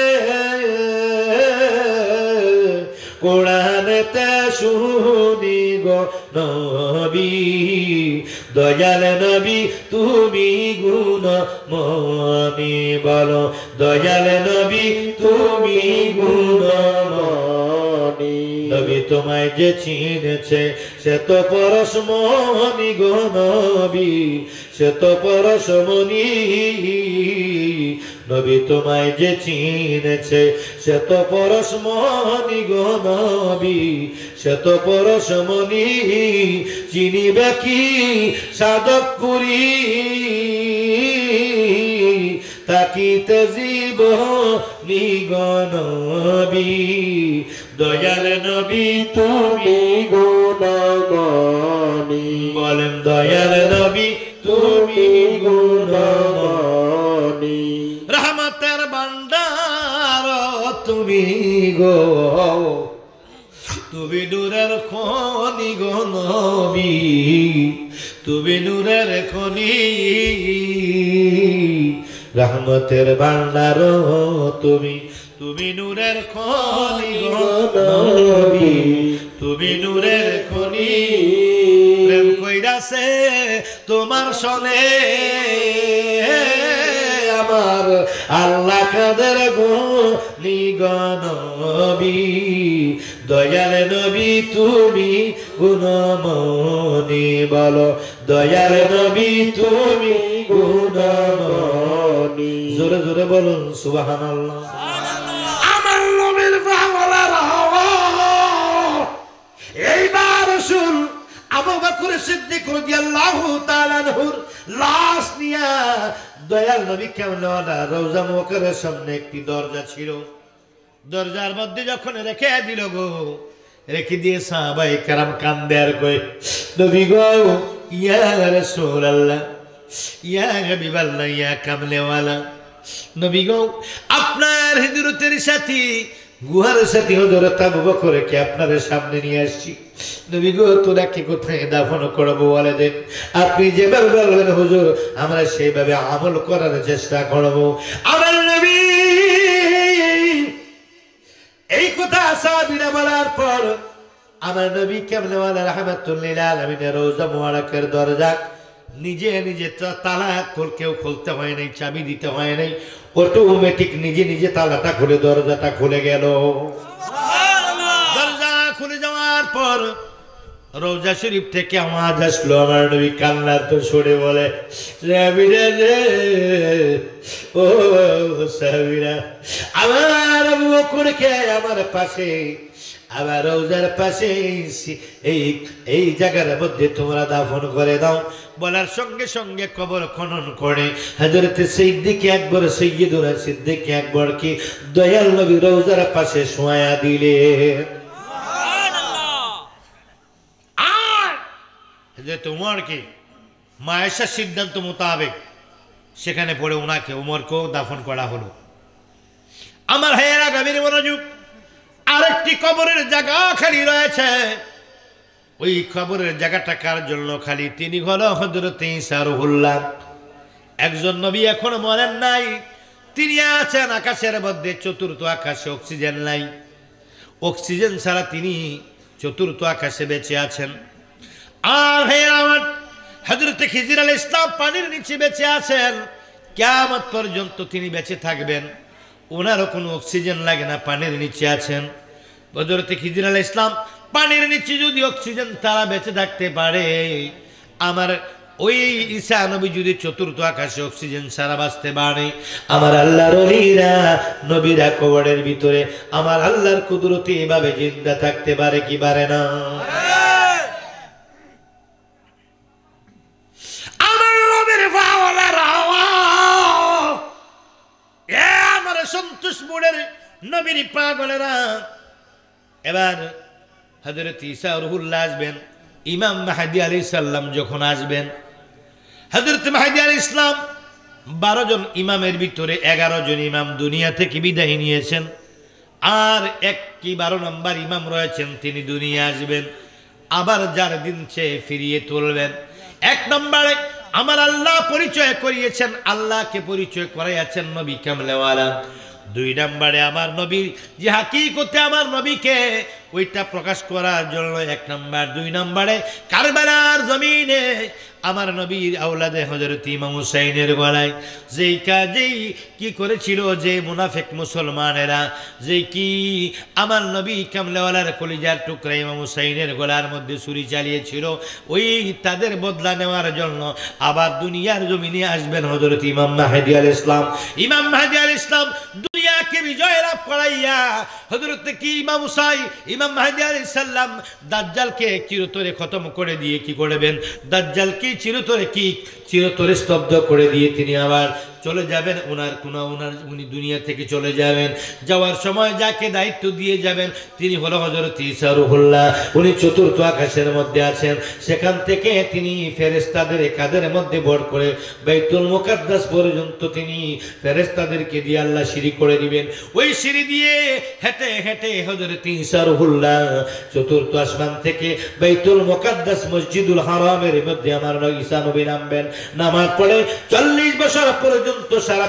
S1: কোরআনেতে শুনি গো নবী, দয়াল নবী তুমি গুণময়ী, বলো দয়াল নবী তুমি গুণময়ী। নবী তোমায় যে চিনেছে সে তো পরশমণি গো নবী, সে তো পরশমণি। নবী তোমায় যে চিনেছে সে তো পরশমণি গো নবী, সে তো পরশমণি। চিনিবে কি সাধকপুরী তাকিতে জীবনী গো নবী, দয়াল নবী তুমি গুণময়ী, বলেন দয়াল নবী তুমি গুণময়ী। রহমতের ভান্ডার তুমি গো, তুমি নূরের খনি গো নবী, তুমি নূরের খনি। রহমতের ভান্ডার তুমি, তুমি নূরের খনি গো নবী, তুমি নূরের খনি। প্রেম কইরাছে তোমার সনে আমার আল্লাহ কাদের গুণী গো নবী, দয়াল নবী তুমি গুণময়ী, বলো দয়াল নবী তুমি গুণময়ী। জোরে জোরে বলুন সুবহানাল্লাহ। আমার নবীর পাগলারা এইবার শুন, আবু বকর সিদ্দিক রাদিয়াল্লাহু তাআলা আনহুর লাশ নিয়া দয়াল নবী কেমনওয়ালা রওজা মুবারকের সামনে একটি দরজা ছিল, দরজার মধ্যে যখন রেখে দিল গো, রেখে দিয়ে সাহাবায়ে কেরাম কান্দে আর কই, নবী গো ইয়া রাসূলুল্লাহ, ইয়া হাবিবাল্লাহ, ইয়া কামলেওয়ালা, নবী গো আপনার হিজরতের সাথী গুহার সাথী হযরত আবু বকরকে আপনার সামনে নিয়ে আসছি। নবী গো তোরাকে কোথায় দাফন করবো বলে দেন, আপনি যেভাবে বলবেন হুজুর আমরা সেইভাবে আমল করার চেষ্টা করব। আমার নবী এই কথা সাহাবীরা বলার পর আমার নবী কামলেওয়ালা রাহমাতুল লিল আলামিনের রওজা মুবারকের দরজা নিজে নিজে তালা কেউ খুলতে হয় নাই, চাবি দিতে হয় নাই, অটোমেটিক নিজে নিজে তালাটা খুলে দরজাটা খুলে গেল। দরজা খুলে যাওয়ার পর রওজা শরীফ থেকে আওয়াজ আসলো, আমার নবী কান্নার তো সরে বলে, সাহাবীরা রে ও সাহাবীরা, আমার আবু বকরকে আমার পাশে, আমার রওজার পাশে এই জায়গার মধ্যে তোমরা দাফন করে দাও। বলার সঙ্গে সঙ্গে কবর খনন করে হযরত সিদ্দিক আকবর, সৈয়দুনা সিদ্দিক আকবরকে দয়াল নবী রওজার পাশে শোয়া দিলেন। আর হযরত উমরকে মায়েশার সিদ্ধান্ত মোতাবেক সেখানে পড়ে ওনাকে উমরকেও দাফন করা হলো। আমার ভাইয়েরা গভীর মনোযোগ, আরেকটি কবরের জায়গা খালি রয়েছে। ওই কবরের জায়গাটা কার জন্য খালি? তিনি হলো হযরত ঈসা রূহুল্লাহ। একজন নবী এখনো মরেন নাই, তিনি আছেন আকাশের মধ্যে, চতুর্থ আকাশে অক্সিজেন নাই, অক্সিজেন ছাড়া তিনি চতুর্থ আকাশে বেঁচে আছেন। আর হে আমার হযরত খিজির আলাইহিস সালাম পানির নিচে বেঁচে আছেন, কিয়ামত পর্যন্ত তিনি বেঁচে থাকবেন, ওনারও কোনো অক্সিজেন লাগে না, পানির নিচে আছেন। হযরত খিজির আলাইহিস সালাম পানির নিচে যদি অক্সিজেন তারা বেঁচে থাকতে পারে, আমার ওই ঈসা নবী যদি চতুর্থ আকাশে অক্সিজেন সারা বাঁচতে পারে, আমার আল্লাহর ওলিরা নবীরা কবরের ভিতরে আমার আল্লাহর কুদরতে এভাবে জিন্দা থাকতে পারে কি পারে না? আমার নবীর পাওয়ালারা, এ আমার সন্তোষ মোড়ের নবীর পাগলেরা, এবার হযরত ঈসা রুহুল্লাহ আসবেন, ইমাম মাহদী আলাইহিস সালাম যখন আসবেন, হযরত মাহদী আলাইহিস সালাম 12 জন ইমামের ভিতরে 11 জন ইমাম দুনিয়া থেকে বিদায় নিয়েছেন, আর 12 নম্বর ইমাম রয়েছেন, তিনি দুনিয়া আসবেন, আবার যার দিন সে ফিরিয়ে তুলবেন। 1 নম্বরে আমার আল্লাহ পরিচয় করিয়েছেন, আল্লাহকে পরিচয় করাইয়াছেন নবী কামলেওয়ালা। 2 নম্বরে আমার নবীর যে হাকিকতে আমার নবীকে ওইটা প্রকাশ করার জন্য 1 নম্বর। 2 নম্বরে কারবালার জমিনে আমার নবীর আওলাদে হযরত ইমাম হুসাইনের গলায় যেই কাজেই কি করেছিল, যে মুনাফিক মুসলমানেরা যেই কি আমার নবী কামলেওয়ালার কলিজার টুকরা ইমাম হুসাইনের গলার মধ্যে ছুরি চালিয়েছিল, ওই তাদের বদলা নেওয়ার জন্য আবার দুনিয়ার জমিনে আসবেন হযরত ইমাম মাহদী আলাইহিস সালাম। ইমাম মাহদী আলাইহিস সালাম দুনিয়াকে বিজয় লাভ করাইয়া হযরত কি ইমাম হুসাইন, ইমাম মাহদী আলাইহিস সালাম দাজ্জালকে চিরতরে খতম করে দিয়ে কি করবেন, দাজ্জালকে চিরতরে স্তব্ধ করে দিয়ে তিনি আবার চলে যাবেন। উনি দুনিয়া থেকে চলে যাবেন। যাওয়ার সময় যাকে দায়িত্ব দিয়ে যাবেন তিনি হলো হযরত ঈসা রুহুল্লাহ। উনি চতুর্থ আকাশের মধ্যে আছেন। সেখান থেকে তিনি ফেরেশতাদের কাঁধের মধ্যে ভর করে বাইতুল মুকাদ্দাস পর্যন্ত তিনি ফেরেশতাদেরকে দিয়ে আল্লাহ সিঁড়ি করে দিবেন। ওই সিঁড়ি দিয়ে হেঁটে হেঁটে হযরত ঈসা রুহুল্লাহ চতুর্থ আসমান থেকে বাইতুল মুকাদ্দাস মসজিদুল হারামের মধ্যে আমার ঈসা নবী নামবেন। নামার পরে 40 বছর পর্যন্ত সারা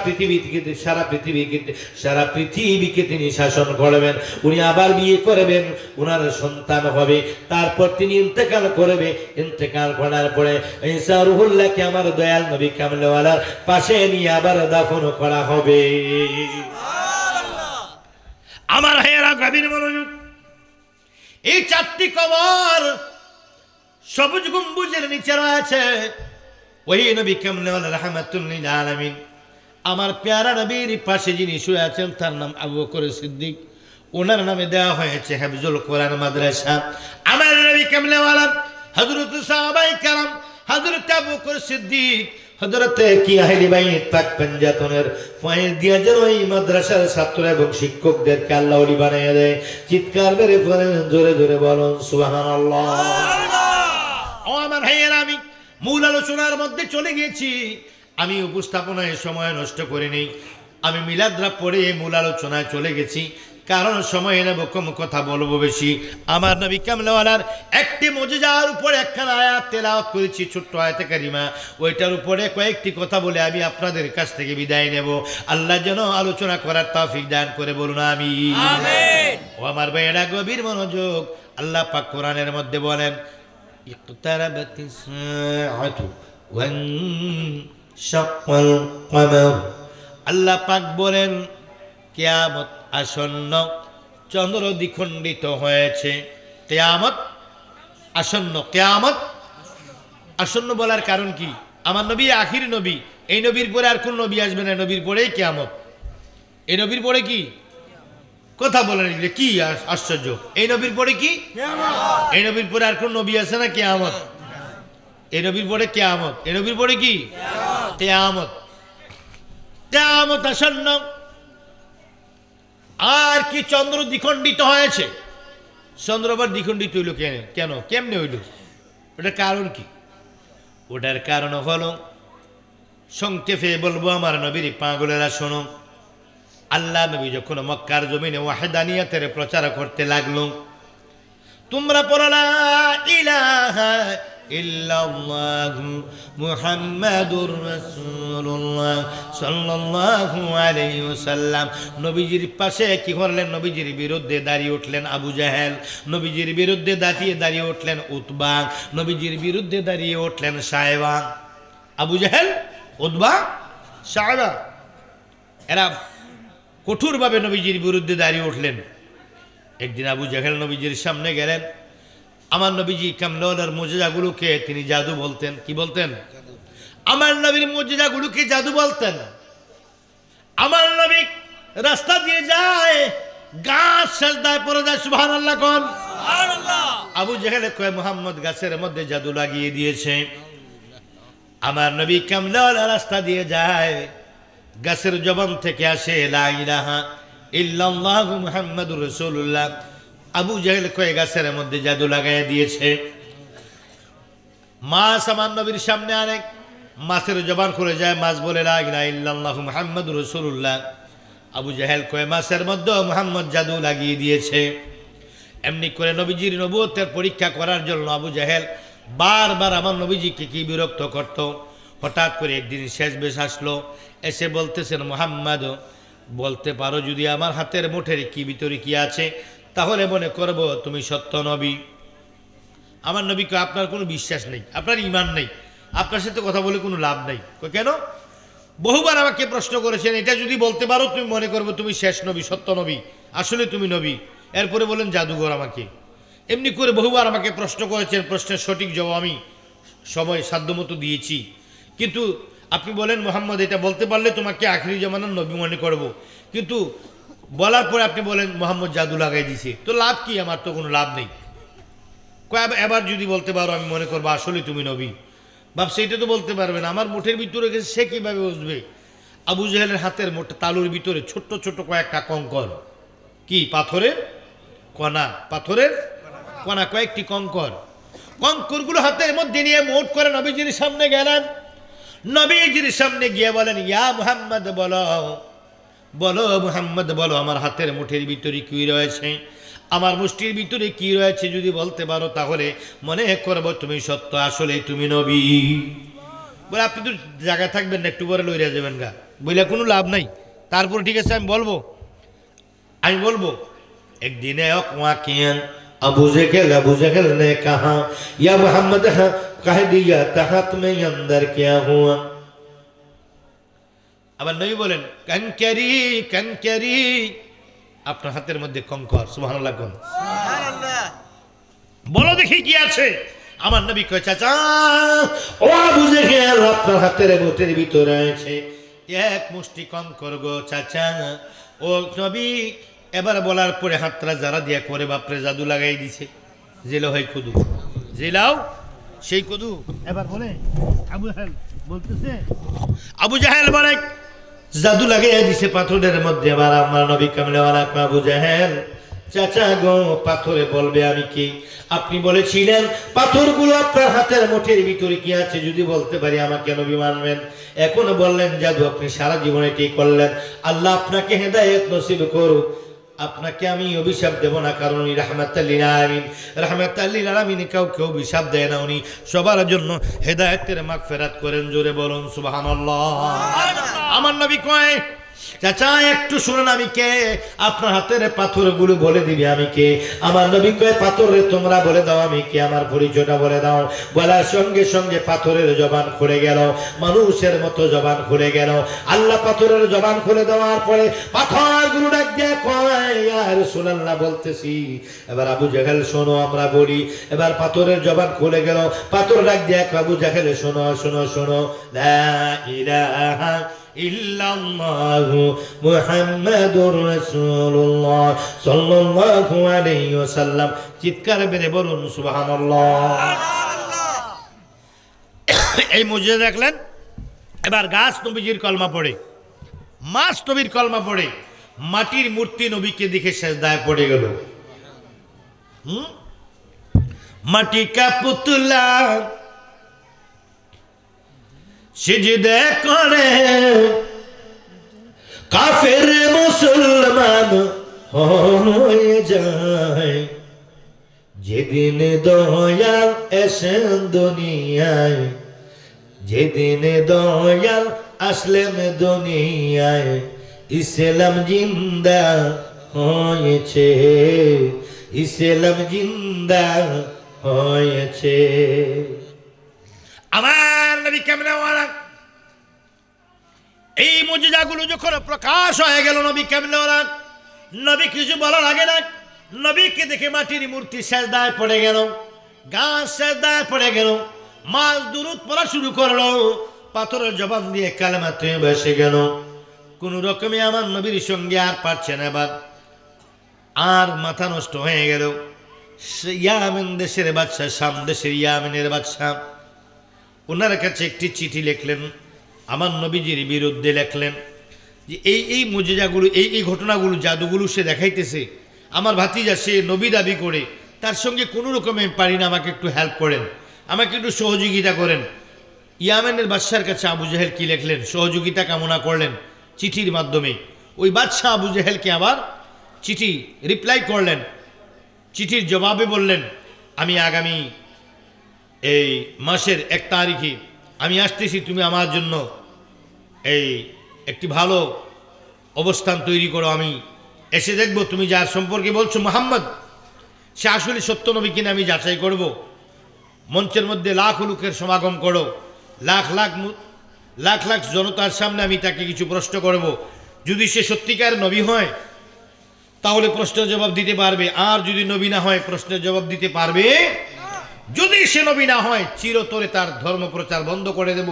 S1: পৃথিবীকে তিনি শাসন করবেন। উনি আবার বিয়ে করবেন, উনার সন্তান হবে, তারপর তিনি ইন্তেকাল করবে। ইন্তেকাল করার পরে ঈসা রুহুল্লাহকে আমার দয়াল নবী কামলেওয়ালার পাশে নিয়ে আবার দাফন করা হবে। আমার হেরা গভীর মনোযোগ, এই 4টি কবর সবুজ গম্বুজের নিচে রয়েছে। ওই নবী কামলেওয়ালা রাহমাতুল লিল আলামিন আমার প্যারা নবীর পাশে যিনি শুয়ে আছেন তার নাম আবু বকর সিদ্দিক। ওনার নামে দেওয়া হয়েছে হিফজুল কোরআন মাদ্রাসা। আমার নবী কামলেওয়ালা হযরত সাহাবায়ে কেরাম, হযরত আবু বকর সিদ্দিক, হযরত কি আহলে বাইত পাক পঞ্জাতনের ফয়েজ দিয়া যেন এই মাদ্রাসার ছাত্র এবং শিক্ষকদেরকে আল্লাহ ওলি বানিয়ে দেয়। চিৎকার মেরে জোরে জোরে বলুন সুবহানাল্লাহ। ও আমার ভাইয়েরা, আমি মূল আলোচনার মধ্যে চলে গিয়েছি। আমি উপস্থাপনায় সময় নষ্ট করে নেই, আমি মিলাদ পড়ে মূল আলোচনায় চলে গেছি, কারণ সময় নেব কম, কথা বলবো বেশি। আমার নবী কামলেওয়ালার একটি মুজিজার উপরে একখানা আয়াত তেলাওয়াত করেছি, ছোট্ট আয়াতে কারিমা, ওইটার উপরে কয়েকটি কথা বলে আমি আপনাদের কাছ থেকে বিদায় নেব। আল্লাহ যেন আলোচনা করার তৌফিক দান করে, বলুন আমিন। ও আমার ভাইয়েরা গভীর মনোযোগ, আল্লাহ পাক কোরআনের মধ্যে বলেন ইকতারাবাতিস সাআতু ওয়ানশাক্কাল কমার। আল্লাহ পাক বলেন কিয়ামত আসন্ন, চন্দ্র দ্বিখণ্ডিত হয়েছে, কিয়ামত আসন্ন। কিয়ামত আসন্ন বলার কারণ কি? আমার নবী আখির নবী, এই নবীর পরে আর কোন নবী আসবে না, নবীর পরেই কিয়ামত। এই নবীর পরে কি কথা বলেন, কি আশ্চর্য! এই নবীর পরে কি কিয়ামত? এই নবীর পরে আর কোন নবী আছে না কিয়ামত? এই নবীর পরে কিয়ামত, এই নবীর পরে কি কিয়ামত। কিয়ামত আসন্ন। আর কি চন্দ্র দ্বিখণ্ডিত হয়েছে? চন্দ্র আবার দ্বিখণ্ডিত হইল কেন? কেমনে হইল? ওটার কারণ কি? ওটার কারণ হলো, সংক্ষেপে বলবো আমার নবীর পাগলেরা শোনো। আল্লাহ নবী যখন মক্কার জমিনে ওয়াহদানিয়াতের প্রচার করতে লাগলো, তোমরা পড়ো লা ইলাহা ইল্লাল্লাহু মুহাম্মাদুর রাসূলুল্লাহ সাল্লাল্লাহু আলাইহি ওয়াসাল্লাম। নবীজির পাশে কি করলেন? নবীজির বিরুদ্ধে দাঁড়িয়ে উঠলেন আবু জাহেল, নবীজির বিরুদ্ধে দাঁড়িয়ে উঠলেন উতবা, নবীজির বিরুদ্ধে দাঁড়িয়ে উঠলেন সায়বা। আবু জাহেল, উতবা, সায়বা, এরা কঠোরভাবে নবীজির বিরুদ্ধে দাঁড়িয়ে উঠলেন। একদিন আবু জাহেল নবীজির সামনে গেলেন। আমার নবীজি কামলার মুজিজাগুলোকে তিনি জাদু বলতেন। কি বলতেন? আমার নবীর মুজিজাগুলোকে জাদু বলতেন। আমার নবী রাস্তা দিয়ে যায়, গাছ সেজদায় পড়ে যায়। সুবহানাল্লাহ কোন? আবু জাহেল কয় মুহাম্মদ গাছের মধ্যে জাদু লাগিয়ে দিয়েছে। আমার নবী কামলাওয়ালা রাস্তা দিয়ে যায়, গাছের জবান থেকে আসে লা ইলাহা ইল্লাল্লাহু মুহাম্মাদুর রাসূলুল্লাহ। আবু জাহেল কয় গাছের মধ্যে জাদু লাগাইয়া দিয়েছে। মাছ আমার নবীর সামনে আনে, মাছের জবান খুলে যায়, মাছ বলে লা ইলাহা ইল্লাল্লাহু মুহাম্মাদুর রাসূলুল্লাহ। আবু জাহেল কয় মাছের মধ্যে মুহাম্মদ জাদু লাগিয়ে দিয়েছে। এমনি করে নবীজির নবুয়তের পরীক্ষা করার জন্য আবু জাহেল বারবার আমার নবীজিকে কি বিরক্ত করত। হঠাৎ করে একদিন শেষ বেশ আসলো, এসে বলতেছেন মুহাম্মদ বলতে পারো যদি আমার হাতের মুঠের কি ভিতরে কি আছে, তাহলে মনে করব তুমি সত্য নবী। আমার নবীকে আপনার কোনো বিশ্বাস নেই, আপনার ঈমান নেই, আপনার সাথে কথা বলে কোনো লাভ নেই। কেন? বহুবার আমাকে প্রশ্ন করেছেন, এটা যদি বলতে পারো তুমি মনে করবো তুমি শেষ নবী, সত্য নবী, আসলে তুমি নবী। এরপরে বলেন জাদুঘর আমাকে। এমনি করে বহুবার আমাকে প্রশ্ন করেছেন, প্রশ্নের সঠিক জবাব আমি সময় সাধ্যমতো দিয়েছি। কিন্তু আপনি বলেন মুহাম্মদ এটা বলতে পারলে তোমাকে আখিরি জামানার নবী মনে করব, কিন্তু বলার পরে আপনি বলেন মুহাম্মদ জাদু লাগাই দিছে, তো লাভ কি? আমার তো কোনো লাভ নেই। এবার যদি বলতে পারো আমি মনে করবো আসলে তুমি নবী। ভাবছে এটা তো বলতে পারবে না, আমার মুঠের ভিতরে গেছে, সে কীভাবে বুঝবে? আবু জাহেলের হাতের মুঠে তালুর ভিতরে ছোট্ট ছোট্ট কয়েকটা কঙ্কর, কি পাথরের কণা, পাথরের কণা, কয়েকটি কঙ্কর। কঙ্করগুলো হাতের মধ্যে নিয়ে মোট করে নবীজির সামনে গেলেন। নবীজির সামনে গিয়ে বলেন ইয়া মুহাম্মদ বলো, বলো মুহাম্মদ বলো আমার হাতের মুঠের ভিতরে কি রয়েছে, আমার মুষ্টির ভিতরে কি রয়েছে যদি বলতে পারো তাহলে মনে করবো তুমি সত্য, আসলে তুমি নবী। বলে আপনি তো জায়গায় থাকবেন না, একটু পরে লইয়া যাবেন গা, বইলে কোনো লাভ নাই। তারপর ঠিক আছে আমি বলবো, আমি বলবো। একদিনে अबू जहल ने कहा या मोहम्मद कह दिया तहत में अंदर क्या हुआ। আবার নবী বলেন কনকরি কনকরি, আপনার হাতের মধ্যে কঙ্কর। সুবহানাল্লাহ কোন? সুবহানাল্লাহ। বলো দেখি কি আছে। আমার নবী কয় চাচা ও আবু জাহেল আপনার হাতের মুঠের ভিতরে আছে এক মুষ্টি কঙ্কর গো চাচা। ও নবী এবার বলার পরে হাতটা যারা দিয়া করে বাপরে জাদু লাগাই দিছে। জেলো হয় কুদু, জেলাও সেই কুদু। এবার বলে আবু জাহেল বলতেছে, আবু জাহেল বলে জাদু লাগাই দিছে পাথরের মধ্যে। এবার আমার নবী কামলেওয়ালা আবু জাহেল চাচা গো পাথরে বলবে আমি কি? আপনি বলেছিলেন পাথরগুলো আপনার হাতের মুঠের ভিতরে কি আছে যদি বলতে পারি আমাকে নবী মানবেন। এখন বললেন জাদু, আপনি সারা জীবনে ঠিক করলেন। আল্লাহ আপনাকে হেদায়েত নসিব করুক। আপনাকে আমি অভিশাপ দেব না, কারণ উনি রাহমাতাল লিল আলামিন। রাহমাতাল লিল আলামিন কাউকে অভিশাপ দেয় না, উনি সবার জন্য হেদায়েতের মাগফিরাত করেন। জোরে বলুন সুবহানাল্লাহ। আমার নবী কয় চাচা একটু শুনুন আমি কে, আপনার হাতের পাথরগুলো বলে দিবি আমি কে। আমার নবী কয় পাথরে তোমরা বলে দাও আমি কে, আমার পরিচয়টা বলে দাও। বলার সঙ্গে সঙ্গে পাথরের জবান খুলে গেল, মানুষের মতো জবান খুলে গেল। আল্লাহ পাথরের জবান খুলে দেওয়ার পরে পাথরগুলো ডাক দিয়ে কয় ইয়া রাসূলুল্লাহ বলতেছি। এবার আবু জাহেল শোনো আমরা বলি। এবার পাথরের জবান খুলে গেল, পাথর ডাক দিয়ে আবু জাহেল শোনো শোনো শোনো লা ইলাহা ইল্লাল্লাহু মুহাম্মাদুর রাসূলুল্লাহ সাল্লাল্লাহু আলাইহি ওয়াসাল্লাম। চিৎকার মেরে বলুন সুবহানাল্লাহ। এই মুজিজা দেখলেন। এবার গাছ নবীজির কলমা পড়ে, মাছ নবীর কলমা পড়ে, মাটির মূর্তি নবীকে দেখে সেজদায় পড়ে গেল। মাটি কা পুতলা সিজদে করে কাফের মুসলমান হয়ে যায়। যেদিন দয়াল এসেন দুনিয়ায়, যেদিন দয়াল আসলেন দুনিয়ায়, ইসলাম জিন্দা হয়েছে, ইসলাম জিন্দা হয়েছে। আমার নবী কামলেওয়ালা এই মুজিজাগুলো যখন প্রকাশ হয়ে গেল, নবী কামলেওয়ালা নবী কিছু বলার আগে না নবীকে দেখে মাটির মূর্তি সেজদায় পড়ে গেল, গাছ সেজদায় পড়ে গেল, মাছ দুরূদ পড়া শুরু করলো, পাথরের জবান দিয়ে কালেমা তৈয়বা এসে গেল। কোন রকমে আমার নবীর সঙ্গে আর পারছে না, এবার আর মাথা নষ্ট হয়ে গেল। ইয়ামেন দেশের বাদশা, শাম দেশের ইয়ামেনের বাদশা, ওনার কাছে একটি চিঠি লিখলেন, আমার নবীজির বিরুদ্ধে লিখলেন যে এই মুজিজাগুলো, এই ঘটনাগুলো, জাদুগুলো সে দেখাইতেছে, আমার ভাতিজা সে নবী দাবি করে, তার সঙ্গে কোনো রকমে পারি না, আমাকে একটু হেল্প করেন, আমাকে একটু সহযোগিতা করেন। ইয়ামেনের বাদশার কাছে আবু জাহেল কি লিখলেন, সহযোগিতা কামনা করলেন চিঠির মাধ্যমে। ওই বাদশাহ আবু জাহেলকে আবার চিঠি রিপ্লাই করলেন, চিঠির জবাবে বললেন, আমি আগামী এই মাসের 1 তারিখে আমি আসতেছি, তুমি আমার জন্য এই একটি ভালো অবস্থান তৈরি করো, আমি এসে দেখব তুমি যার সম্পর্কে বলছো মুহাম্মদ সে আসলে সত্য নবী কিনা আমি যাচাই করব। মঞ্চের মধ্যে লাখ লোকের সমাগম করো, লাখ লাখ জনতার সামনে আমি তাকে কিছু প্রশ্ন করব। যদি সে সত্যিকার নবী হয় তাহলে প্রশ্নের জবাব দিতে পারবে, আর যদি নবী না হয় প্রশ্নের জবাব দিতে পারবে। যদি সে নবী না হয় চিরতরে তার ধর্ম প্রচার বন্ধ করে দেব,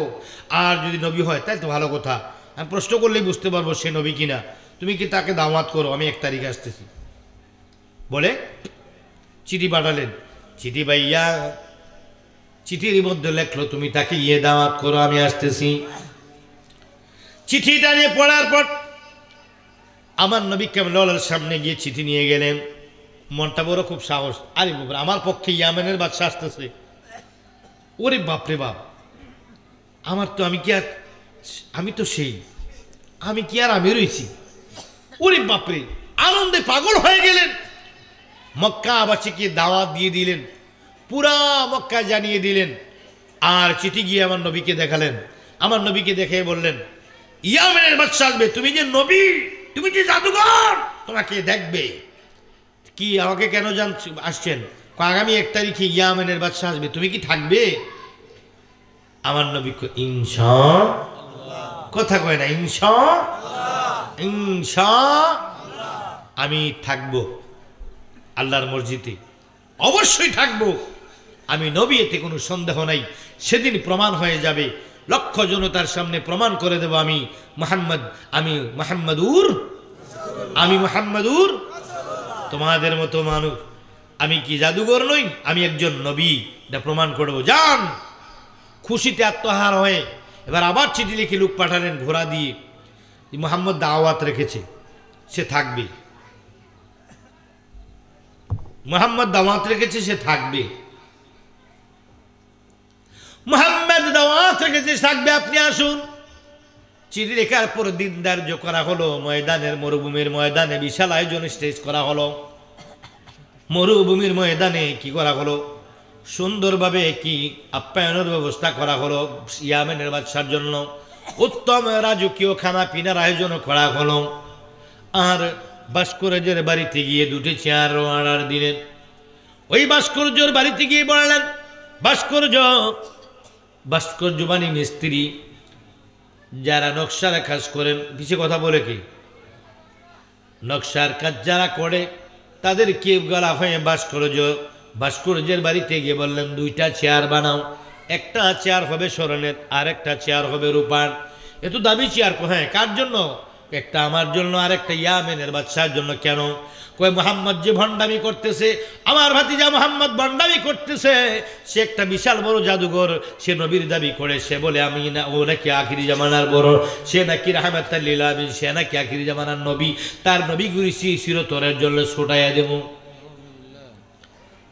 S1: আর যদি নবী হয় তাই তো ভালো কথা, আমি প্রশ্ন করলেই বুঝতে পারবো সে নবী কিনা। তুমি কি তাকে দাওয়াত করো, আমি 1 তারিখে আসতেছি বলে চিঠি পাঠালেন। চিঠি পাইয়া চিঠির মধ্যে লেখলো, তুমি তাকে দাওয়াত করো, আমি আসতেছি। চিঠিটা নিয়ে পড়ার পর আমার নবী কামলিওয়ালার সামনে গিয়ে চিঠি নিয়ে গেলেন। মনটা বড় খুব সাহস, আরে বাবা আমার পক্ষে ইয়ামেনের বাদশা আসতেছে, ওরে বাপরে বাপ, আমার তো আমি তো সেই, আমি কি আর আমি রয়েছি, ওরে বাপরে, আনন্দে পাগল হয়ে গেলেন। মক্কাবাসীকে দাওয়াত দিয়ে দিলেন, পুরা মক্কা জানিয়ে দিলেন, আর চিঠি গিয়ে আমার নবীকে দেখালেন। আমার নবীকে দেখে বললেন, ইয়ামেনের বাদশা আসবে, তুমি যে নবী, তুমি যে জাদুঘর, তোমাকে দেখবে। কি আমাকে কেন আসছেন? আগামী 1 তারিখে ইয়ামেনের বাদশা আসবে, তুমি কি থাকবে? আমার নবী ইনশাআল্লাহ, কথা কয় না ইনশাআল্লাহ, আমি থাকবো আল্লাহর মসজিদে, অবশ্যই থাকবো, আমি নবী, এতে কোনো সন্দেহ নাই। সেদিন প্রমাণ হয়ে যাবে, লক্ষ জনতার সামনে প্রমাণ করে দেব আমি মুহাম্মাদুর তোমাদের মতো মানুষ, আমি কি জাদুঘর নই, আমি একজন নবী, এটা প্রমাণ করব। যান। খুশিতে আত্মহার হয়ে এবার আবার চিঠি লিখে লোক পাঠালেন ঘোড়া দিয়ে, মুহাম্মদ দাওয়াত রেখেছে, সে থাকবে, মুহাম্মদ দাওয়াত রেখেছে, সে থাকবে, মুহাম্মদ দাওয়াত রেখেছে, থাকবে, আপনি আসুন। চিঠি লেখার পর দিন ধার্য করা হলো, ময়দানের, মরুভূমির ময়দানে বিশাল আয়োজন, স্টেজ করা হলো। মরুভূমির ময়দানে কি করা হলো, সুন্দরভাবে কি আপ্যায়নের ব্যবস্থা করা হলো। ইয়ামেনের বাদশার জন্য উত্তম রাজকীয় খানা পিনার আয়োজন করা হলো। আর ভাস্কর্যের বাড়িতে গিয়ে 2টি চেয়ার অর্ডার দিলেন। ওই ভাস্কর্যের বাড়িতে গিয়ে বললেন, ভাস্কর্য মানে মিস্ত্রি, যারা নকশার কাজ করেন, কিছু কথা বলে কি নকশার কাজ যারা করে তাদের কে গলা হয়ে ভাস্কর্যের বাড়িতে গিয়ে বললেন, 2টা চেয়ার বানাও, একটা চেয়ার হবে স্বর্ণের, আর একটা চেয়ার হবে রূপার। এত দামি চেয়ার, হ্যাঁ কার জন্য? একটা আমার জন্য, আর একটা ইয়ামেনের বাদশার জন্য। কেন? কয় মুহাম্মদ যে ভণ্ডামি করতেছে, আমার ভাতিজা মুহাম্মদ ভণ্ডামি করতেছে, সে একটা বিশাল বড় জাদুঘর, সে নবীর দাবি করে, সে বলে আমি না, ও নাকি আখিরি জামানার বড়, সে নাকি রাহমাতাল লিল আলামিন, সে নাকি আখিরি জামানার নবী, তার নবীগুরি চিরতরের জন্য ছুটাইয়া দেব,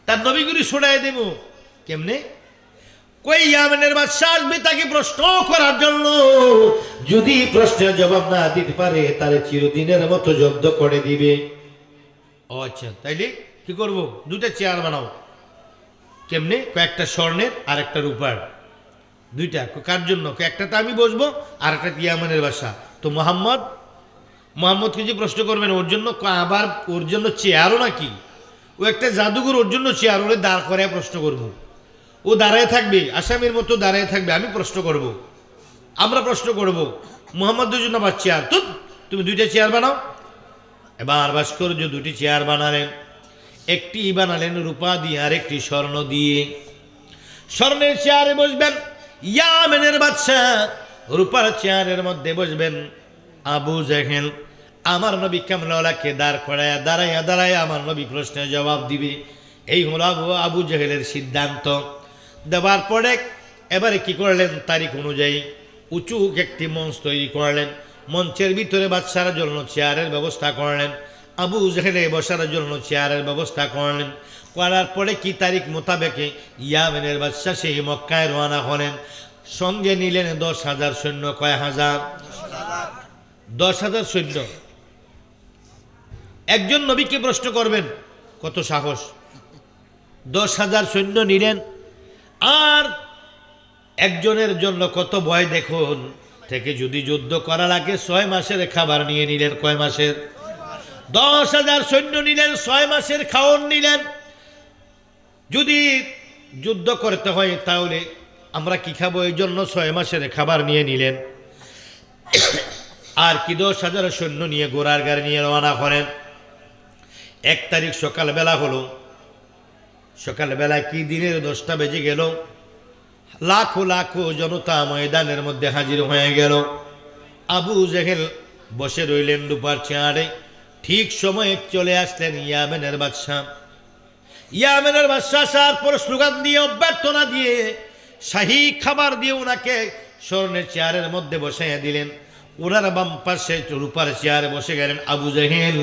S1: তার নবীগুরি ছুটাইয়া দেব। কেমনে? কই ইয়ামেনের বাদশা আসবে তাকে প্রশ্ন করার জন্য, যদি প্রশ্নের জবাব না দিতে পারে তারে চিরদিনের মতো জব্দ করে দিবে। ও আচ্ছা, তাইলে কি করব? 2টা চেয়ার বানাও। কেমনে? কয়েকটা স্বর্ণের আর একটা রূপার, 2টা। কার জন্য? একটাতে আমি বসবো, আর একটা ইয়ামেনের বাদশা। তো মোহাম্মদকে যে প্রশ্ন করবেন ওর জন্য, আবার ওর জন্য চেয়ারও নাকি? ও একটা জাদুঘর, ওর জন্য চেয়ার, ওরে দাঁড় করায় প্রশ্ন করব। ও দাঁড়ায় থাকবে, আসামির মতো দাঁড়ায় থাকবে, আমি প্রশ্ন করব, আমরা প্রশ্ন করব। মোহাম্মদের জন্য আবার চেয়ার, তো তুমি 2টা চেয়ার বানাও। এবার ভাস্কর্য 2টি চেয়ার বানালেন। একটি বানালেন রূপা দিয়ে আর একটি স্বর্ণ দিয়ে। স্বর্ণের চেয়ারে বসবেন ইয়ামেনের বাদশা, রূপার চেয়ারের মধ্যে বসবেন আবু জেহেল। আমার নবী কামলাওয়ালাকে দাঁড় করায় দাঁড়ায় আমার নবী প্রশ্নের জবাব দিবে। এই হলো আবু জেহেলের সিদ্ধান্ত। দেওয়ার পরে এবারে কি করলেন, তারিখ অনুযায়ী উঁচু একটি মঞ্চ তৈরি করলেন। মঞ্চের ভিতরে বাদশার জন্য চেয়ারের ব্যবস্থা করলেন, আবু জেহেলে বসার জন্য চেয়ারের ব্যবস্থা করলেন। করার পরে কি তারিখ মোতাবেকে ইয়ামেনের বাদশা সেই মক্কায় রওনা হলেন। সঙ্গে নিলেন 10,000 সৈন্য। কয় হাজার? 10,000 সৈন্য। একজন নবীকে প্রশ্ন করবেন কত সাহস, 10,000 সৈন্য নিলেন। আর একজনের জন্য কত ভয় দেখুন, থেকে যদি যুদ্ধ করা লাগে 6 মাসের খাবার নিয়ে নিলেন। কয় মাসের? 10,000 সৈন্য নিলেন, 6 মাসের খাওয়ান নিলেন। যদি যুদ্ধ করতে হয় তাহলে আমরা কি খাবো, এই জন্য 6 মাসের খাবার নিয়ে নিলেন। আর কি 10,000 সৈন্য নিয়ে ঘোড়ার গাড়ি নিয়ে রওনা করেন। 1 তারিখ সকালবেলা হলো। সকালবেলায় কি দিনের 10টা বেজে গেল। লাখো লাখো জনতা ময়দানের মধ্যে হাজির হয়ে গেল। আবু জেহেল বসে রইলেন রূপার চেয়ারে। ঠিক সময়ে চলে আসলেন ইয়ামেনের বাদশা। ইয়ামেনের বাদশা আসার পর স্লোগান দিয়ে, অভ্যর্থনা দিয়ে, শাহী খাবার দিয়ে ওনাকে স্বর্ণের চেয়ারের মধ্যে বসাইয়া দিলেন। ওনার বাম পাশে রূপার চেয়ারে বসে গেলেন আবু জেহেল।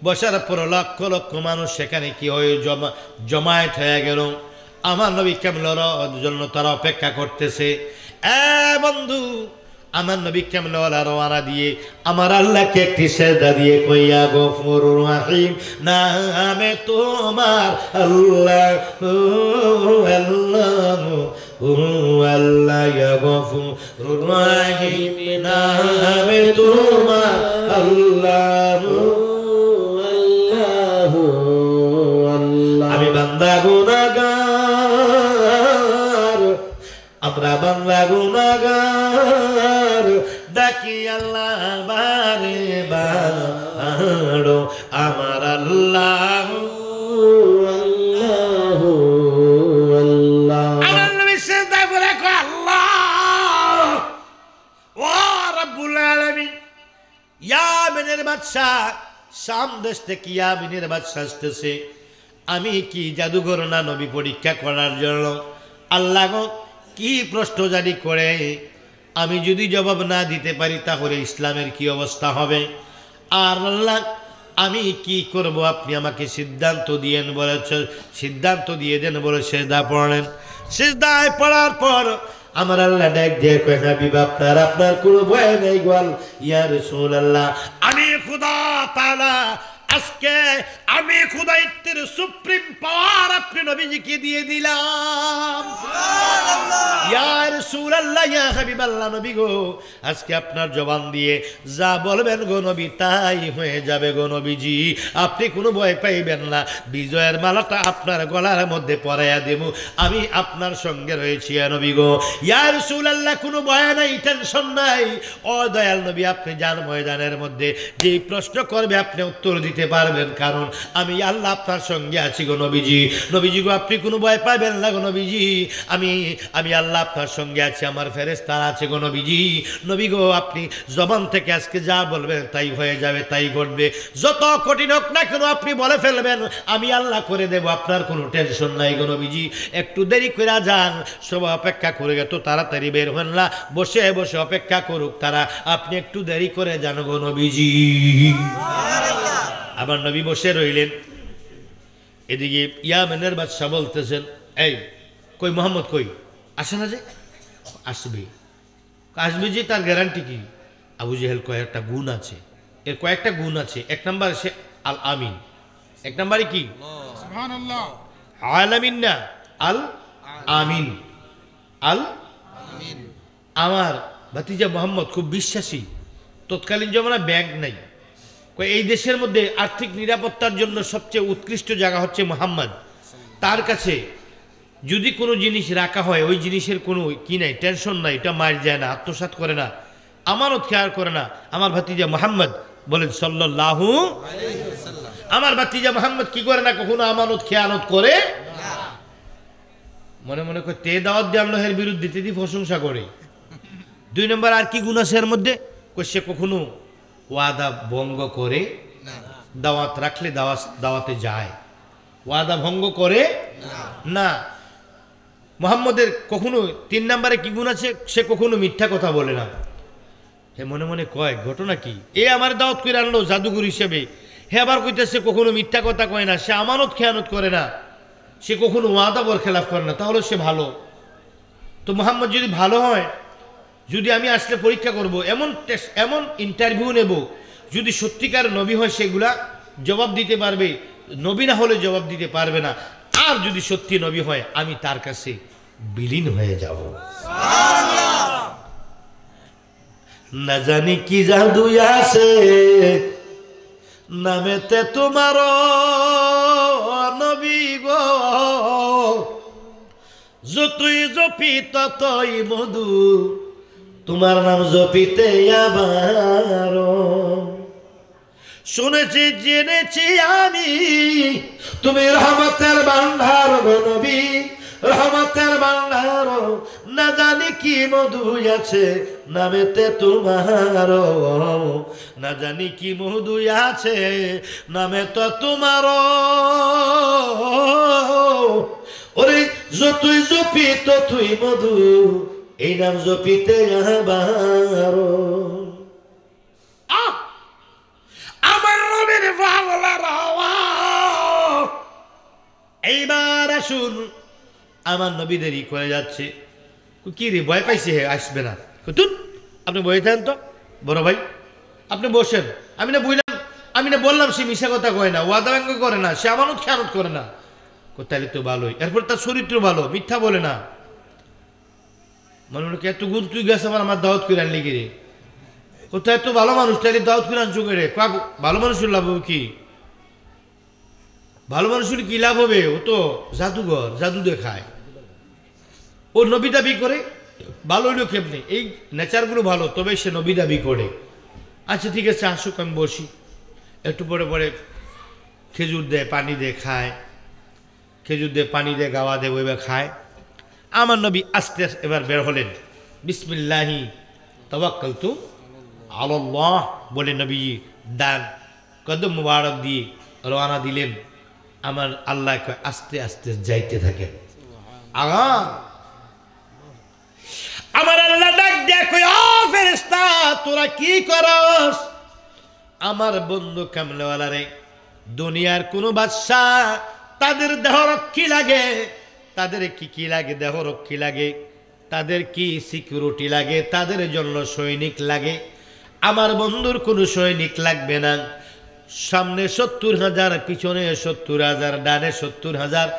S1: বসার পর লক্ষ লক্ষ মানুষ সেখানে কি হয়ে জমায়েত হয়ে গেল। আমার নবী কামলার জন্য তারা অপেক্ষা করতেছে। বন্ধু, আমার নবী কামলাওয়ালা রওনা দিয়ে আমার আল্লাহকে একটি সেজদা দিয়ে কইয়া গফুরুর রহিম নামে তোমার আল্লাহ আল্লাহ আল্লাহ গফুরুর রহিম নামে তোমার আল্লাহ আল্লাহ। আমি বান্দা গুনাহগার, আমরা বান্দা গুনাহগার, ডাকি আল্লাহ বারে বারো আমার আল্লাহ আল্লাহ আল্লাহ। আমার নবী সিজদা করে কয় আল্লাহ ও রব্বুল আলামিন। ইয়ামেনের বাদশা, শাম দেশ থেকে ইয়ামেনের বাদশা আসতেছে। আমি কি জাদুঘর না নবী পরীক্ষা করার জন্য? আল্লাহ কি প্রশ্ন জারি করে, আমি যদি জবাব না দিতে পারি তাহলে ইসলামের কি অবস্থা হবে? আর আল্লাহ আমি কি করব, আপনি আমাকে সিদ্ধান্ত দিয়েন বলেছেন, সিদ্ধান্ত দিয়ে দেন বলে সিজদা পড়লেন। সিজদায় পড়ার পর আমার আল্লাহ ডাক দিয়ে কয়, হাবিব আপনার কোনো ভয় নেই গোয়াল। ইয়া রাসূলুল্লাহ, আমি খোদা তাআলা আজকে আমি খোদাইত্বের সুপ্রিম পাওয়ার আপনি নবীজিকে দিয়ে দিলাম। ইয়া রাসূলুল্লাহ, ইয়া হাবিবাল্লাহ, নবী গো আজকে আপনার জবান দিয়ে যা বলবেন গো নবী তাই হয়ে যাবে গো নবীজি। আপনি কোনো ভয় পাইবেন না, বিজয়ের মালাটা আপনার গলার মধ্যে পরাইয়া দেব। আমি আপনার সঙ্গে রয়েছি নবী গো। ইয়া রাসূলুল্লাহ, কোনো ভয় নাই, টেনশন নাই। ও দয়াল নবী, আপনি যান ময়দানের মধ্যে, যে প্রশ্ন করবে আপনি উত্তর দিতে পারবেন, কারণ আমি আল্লাহ আপনার সঙ্গে আছি গো নবীজি। নবীজি গো আপনি কোনো ভয় পাবেন না গো নবীজি, আমি আল্লাহ আপনার সঙ্গে আছি, আমার ফেরেশতারা আছে গো নবীজি। নবী গো আপনি জবান থেকে আজকে যা বলবেন তাই হয়ে যাবে, তাই ঘটবে। যত কঠিন হোক না কেন আপনি বলে ফেলবেন, আমি আল্লাহ করে দেব, আপনার কোনো টেনশন নাই গো নবীজি। একটু দেরি করে যান, সবাই অপেক্ষা করে গেত, তাড়াতাড়ি বের হন না, বসে বসে অপেক্ষা করুক তারা, আপনি একটু দেরি করে যান গো নবীজি। আমার নবী বসে রইলেন। এদিকে ইয়ামেনের বাদশা বলতেছেন, এই কই মোহাম্মদ কই, আসে না যে? আসবে। আসবে যে, তার গ্যারান্টি কি? আবু জেহেল কয়েকটা গুণ আছে, এর কয়েকটা গুণ আছে। 1 নাম্বার সে আল আমিন। 1 নাম্বারে কি? সুবহানাল্লাহ। আলামিন না, আল আমিন। আল আমিন। আমার ভাতিজা মোহাম্মদ খুব বিশ্বাসী। তৎকালীন জমানা ব্যাংক নাই, এই দেশের মধ্যে আর্থিক নিরাপত্তার জন্য সবচেয়ে উৎকৃষ্ট জায়গা হচ্ছে মোহাম্মদ। তার কাছে যদি কোনো জিনিস রাখা হয়, ওই জিনিসের কোনো কি নাই, টেনশন নাই, এটা মার যায় না, আত্মসাৎ করে না, আমানত খেয়াল করে না। আমার ভাতিজা মোহাম্মদ বলেন সাল্লাল্লাহু আলাইহি ওয়াসাল্লাম। আমার ভাতিজা মোহাম্মদ কি করে না, কখনো আমানত খেয়ানত করে মনে মনে করে তে দাওয়াত দিয়ে আল্লাহের বিরুদ্ধে তেদি প্রশংসা করে। 2 নম্বর আর কি গুণ আছে এর মধ্যে, সে কখনো ওয়াদা ভঙ্গ করে দাওয়াত রাখলে দাওয়াতে যায়, ওয়াদা ভঙ্গ করে না। মোহাম্মদের কখনো 3 নম্বরে কি গুণ আছে, সে কখনো মিথ্যা কথা বলে না। হে মনে মনে কয় ঘটনা কি, এ আমার দাওয়াত করে আনলো জাদুঘর হিসেবে, হে আবার কইতেছে কখনো মিথ্যা কথা কয় না, সে আমানত খেয়ানত করে না, সে কখনো ওয়াদা বরখেলাফ করে না, তাহলে সে ভালো। তো মোহাম্মদ যদি ভালো হয়, যদি আমি আসলে পরীক্ষা করব, এমন ইন্টারভিউ নেব, যদি সত্যিকার নবী হয় সেগুলা জবাব দিতে পারবে, নবী না হলে জবাব দিতে পারবে না। আর যদি সত্যি নবী হয় আমি তার কাছে বিলীন হয়ে যাব। না জানি কি জাদু আছে নামেতে তোমার নবী গো, যতই জপি ততই মধু, তোমার নাম জপিতে আবার শুনেছি জেনেছি আমি তুমি রহমতের ভান্ডার গো নবী, রহমতের ভান্ডার। না জানি কি মধু আছে নামেতে তোমার, না জানি কি মধু আছে নামে তো তোমার। ওরে যতই জপি ততই মধু, এই নাম জপিতে আবার। আমার নবীর পাগলারা এইবার আসুন, আমার নবী দেরি করে যাচ্ছে। কি রে ভয় পাইছে, হে আসবে না, তুই আপনি বসে থাকেন তো বড় ভাই, আপনি বসেন। আমি না বললাম সে মিশা কথা কয় না, ওয়াদা ভঙ্গ করে না, সে আমানত খেয়ানত করে না, তাহলে তো ভালোই। এরপর তার চরিত্র ভালো, মিথ্যা বলে না। মনে মনে এত গুণ তুই গেছে আমার দাওয়াত করে আনলি কি রে, কোথায় এত ভালো মানুষ, তাহলে দাওয়াত করে আনছো রে। ভালো মানুষের লাভ হবে কি, ভালো মানুষের কি লাভ হবে, ও তো জাদুঘর, জাদু দেখায়। ও নবী দাবি করে, ভালো হইলেও কেমনি, এই নেচারগুলো ভালো, তবে সে নবী দাবি করে। আচ্ছা ঠিক আছে আসুক, আমি বসি। একটু পরে পরে খেজুর দেয়, পানি দিয়ে খায়, খেজুর দিয়ে পানি দিয়ে গাওয়া দেয়, ওইভাবে খায়। আমার নবী আস্তে আস্তে এবার বের হলেন, বিসমিল্লাহি তাওয়াক্কালতু আলাল্লাহ বলে নবী দান কদম মুবারক দিয়ে রওনা দিলেন। আমার আল্লাহ আস্তে আস্তে যাইতে থাকেন। আমার আল্লাহ ডাক দেয়, কই ও ফেরেশতা তোরা কি করস? আমার বন্ধু কামলেওয়ালা রে, দুনিয়ার কোন বাদশাহ তাদের দেহরক্ষী লাগে, তাদের কি লাগে, দেহরক্ষী লাগে, তাদের কি সিকিউরিটি লাগে, তাদের জন্য সৈনিক লাগে। আমার বন্ধুর কোনো সৈনিক লাগবে না। সামনে 70,000, পিছনে 70,000, ডানে 70,000,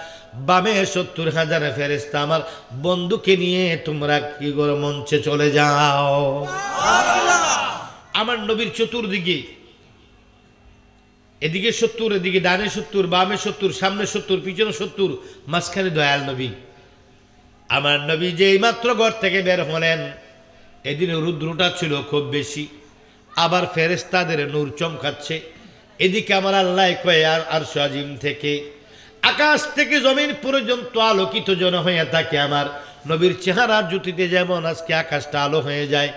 S1: বামে 70,000 ফেরেশতা আমার বন্ধুকে নিয়ে তোমরা কি করে মঞ্চে চলে যাও। আমার নবীর চতুর্দিকে, এদিকে 70, এদিকে ডানে 70, বামে 70, সামনে 70, পিছনে 70, মাঝখানে দয়াল নবী। আমার নবী যেই মাত্র ঘর থেকে বের হলেন, এদিন রুদ্রটা ছিল খুব বেশি, আবার ফেরেশতাদের নূর চমকাচ্ছে। এদিকে আমার আল্লাহ কয় আরশ আজিম থেকে আকাশ থেকে জমিন পর্যন্ত আলোকিত জন হয়ে থাকে। আমার নবীর চেহারা জ্যোতিতে যেমন আজকে আকাশটা আলো হয়ে যায়,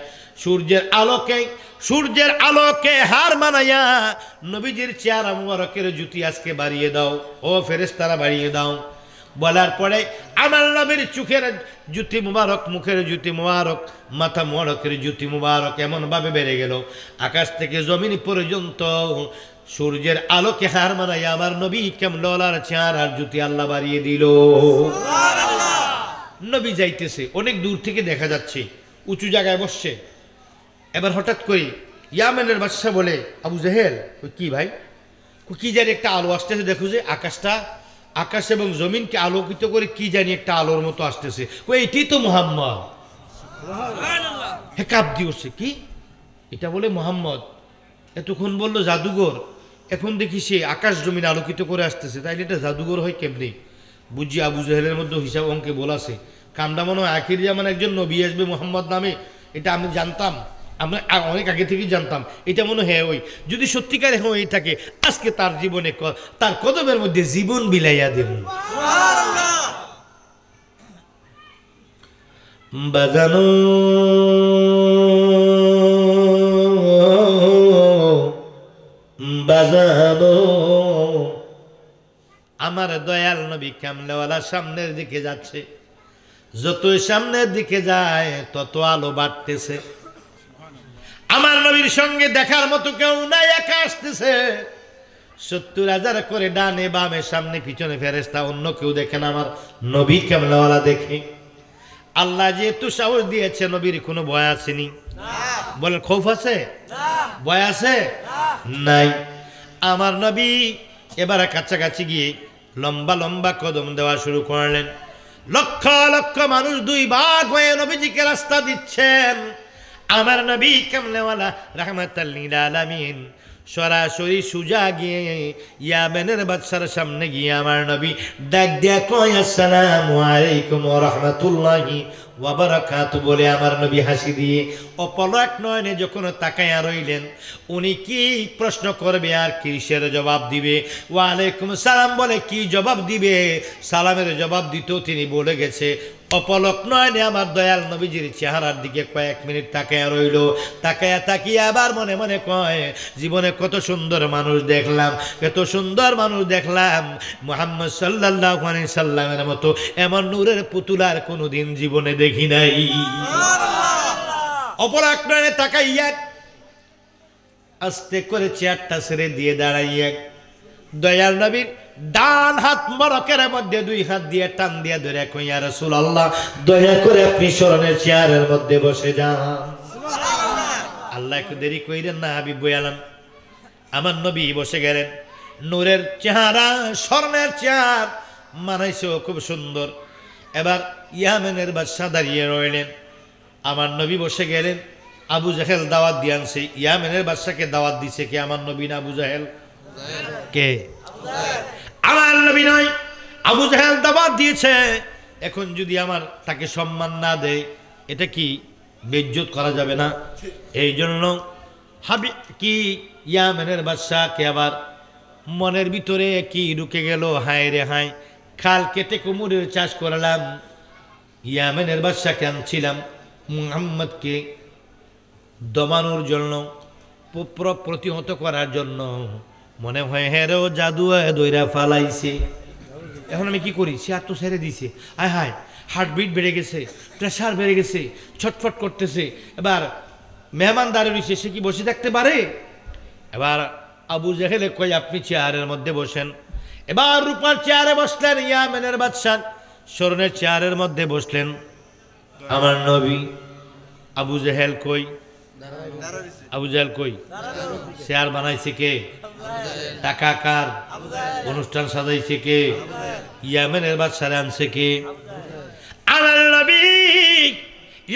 S1: সূর্যের আলোকে হার মানাইয়া নবীজির চেহারা মুবারকের জ্যোতি আজকে বাড়িয়ে দাও, ও ফেরেশতারা বাড়িয়ে দাও। বলার পরে আমার নবীর চোখের জ্যোতি মুবারক, মুখের জ্যোতি মুবারক, মাথা মুবারকের জ্যোতি মুবারক এমন ভাবে বেড়ে গেল, আকাশ থেকে জমিন পর্যন্ত সূর্যের আলোকে হার মানাইয়া আমার নবী কামলেওয়ালার চেহারার জ্যোতি আল্লাহ বাড়িয়ে দিল। নবী যাইতেছে, অনেক দূর থেকে দেখা যাচ্ছে, উঁচু জায়গায় বসছে। এবার হঠাৎ করে ইয়ামেনের বাদশা বলে, আবু জেহেল কি ভাই, কি জানি একটা আলো আসতেছে, দেখো যে আকাশ এবং জমিনকে আলোকিত করে কি জানি একটা আলোর মতো আসতেছে। এটি তো মুহাম্মদ। হে কাঁপ দিয়েছে, কি এটা বলে মুহাম্মদ? এতক্ষণ বললো জাদুঘর, এখন দেখি সে আকাশ জমিন আলোকিত করে আসতেছে, তাইলে এটা জাদুঘর হয় কেমনি? বুঝি আবু জেহেলের মধ্যে হিসাব অঙ্কে বলাছে, কামটা মনে হয় আখির জামান একজন নবী আসবে মুহাম্মদ নামে, এটা আমি জানতাম, আমরা অনেক আগে থেকেই জানতাম এটা মনে হয় ওই, যদি সত্যিকার হয়ে থাকে আজকে তার জীবনে তার কদমের মধ্যে জীবন বিলাইয়া দেব। বাজানো বাজানো আমার দয়াল নবী কামলেওয়ালা সামনের দিকে যাচ্ছে, যতই সামনের দিকে যায় তত আলো বাড়তেছে। আমার নবীর সঙ্গে দেখার মতো কেউ নাই, একা আসতেছে। 70,000 করে ডানে বামে সামনে পিছনে ফেরেশতা, অন্য কেউ দেখে না, আমার নবী কামলেওয়ালা দেখে। আল্লাহ যেহেতু সাহস দিয়েছে, নবীর কোনো ভয় আসেনি। বলেন খৌফ আছে? ভয় আছে? নাই। আমার নবী এবারে কাছাকাছি গিয়ে লম্বা লম্বা কদম দেওয়া শুরু করলেন। লক্ষ লক্ষ মানুষ দুই ভাগ হয়ে নবীজিকে রাস্তা দিচ্ছেন। আমার নবী কামলেওয়ালা রাহমাতাল লিল আলামিন সরাসরি সুজা গিয়ে ইয়ামেনের বাদশার সামনে গিয়ে আমার নবী ডাক দিয়া কয়, আসসালামু আলাইকুম ওয়া রাহমাতুল্লাহি ওয়া বারাকাতুহু বলে আমার নবী হাসি দিয়ে অপলক নয়নে যখন তাকায়া রইলেন, উনি কি প্রশ্ন করবে আর কিসের জবাব দিবে? ওয়া আলাইকুম সালাম বলে কি জবাব দিবে? সালামের জবাব দিতেও তিনি বলে গেছে। অপলক নয়নে আমার দয়াল নবীজির চেহারার দিকে কয়েক মিনিট তাকায়া রইল। তাকায়া তাকিয়ে আবার মনে মনে কয়, জীবনে কত সুন্দর মানুষ দেখলাম, কত সুন্দর মানুষ দেখলাম, মুহাম্মদ সাল্লাল্লাহু আলাইহি সাল্লামের মতো এমন নূরের পুতুলার কোনোদিন জীবনে দেখি নাই। অপলক নয়নে তাকাইয়া আস্তে করে চেয়ারটা ছেড়ে দিয়ে দাঁড়াইয়া দয়াল নবীর ডান হাত মরকের মধ্যে দুই হাত দিয়ে টান দিয়ে ধরে কই, ইয়া রাসূলুল্লাহ দয়া করে আপনি স্মরণের চেয়ারের মধ্যে বসে যান। আল্লাহ একটু দেরি কইরেন না হাবিব বয়ালাম। আমার নবী বসে গেলেন। নূরের চেহারা, স্বর্ণের চেয়ার মানাইছে খুব সুন্দর। এবার ইয়ামেনের বাদশা দাঁড়িয়ে রইলেন। আমার নবী বসে গেলেন। আবু জাহেল দাওয়াত দিয়ে আনছে। ইয়ামেনের বাদশাকে দাওয়াত দিছে কে? আমার নবী না আবু জাহেল? কে? আমার নবী নয়, আবু জাহেল দাওয়াত দিয়েছে। এখন যদি আমার তাকে সম্মান না দেয়, এটা কি বেইজ্জত করা যাবে না? এই জন্য হাবি কি ইয়ামেনের বাদশাকে আবার মনের ভিতরে কি ঢুকে গেল, হায় রে হায়, খাল কেটে কুমুরের চাষ করলাম, ইয়ামেনের বাদশাকে আনছিলাম মুহাম্মদকে দমানোর জন্য, প্রতিহত করার জন্য। মনে হয় হেরো জাদু দইরা ফালাইছে। এখন আমি কি করি? সে আত্ম ছেড়ে দিছে। আয় হায়, হার্টবিট বেড়ে গেছে, প্রেশার বেড়ে গেছে, ছটফট করতেছে। এবার মেহমান দাঁড়িয়ে রয়েছে, সে কি বসে থাকতে পারে? এবার আবু জাহেলে কই, আপনি চেয়ারের মধ্যে বসেন। এবার রূপার চেয়ারে বসলেন ইয়ামেনের বাদশা, স্বর্ণের চেয়ারের মধ্যে বসলেন আমার নবী। আবু জাহেল কই? আবু জাহেল কই? চেয়ার বানাইছে কে? টাকা কার? অনুষ্ঠান সাজাইছে কে? ইয়ামেনের বাদশারে আনছে কে? আমার নবী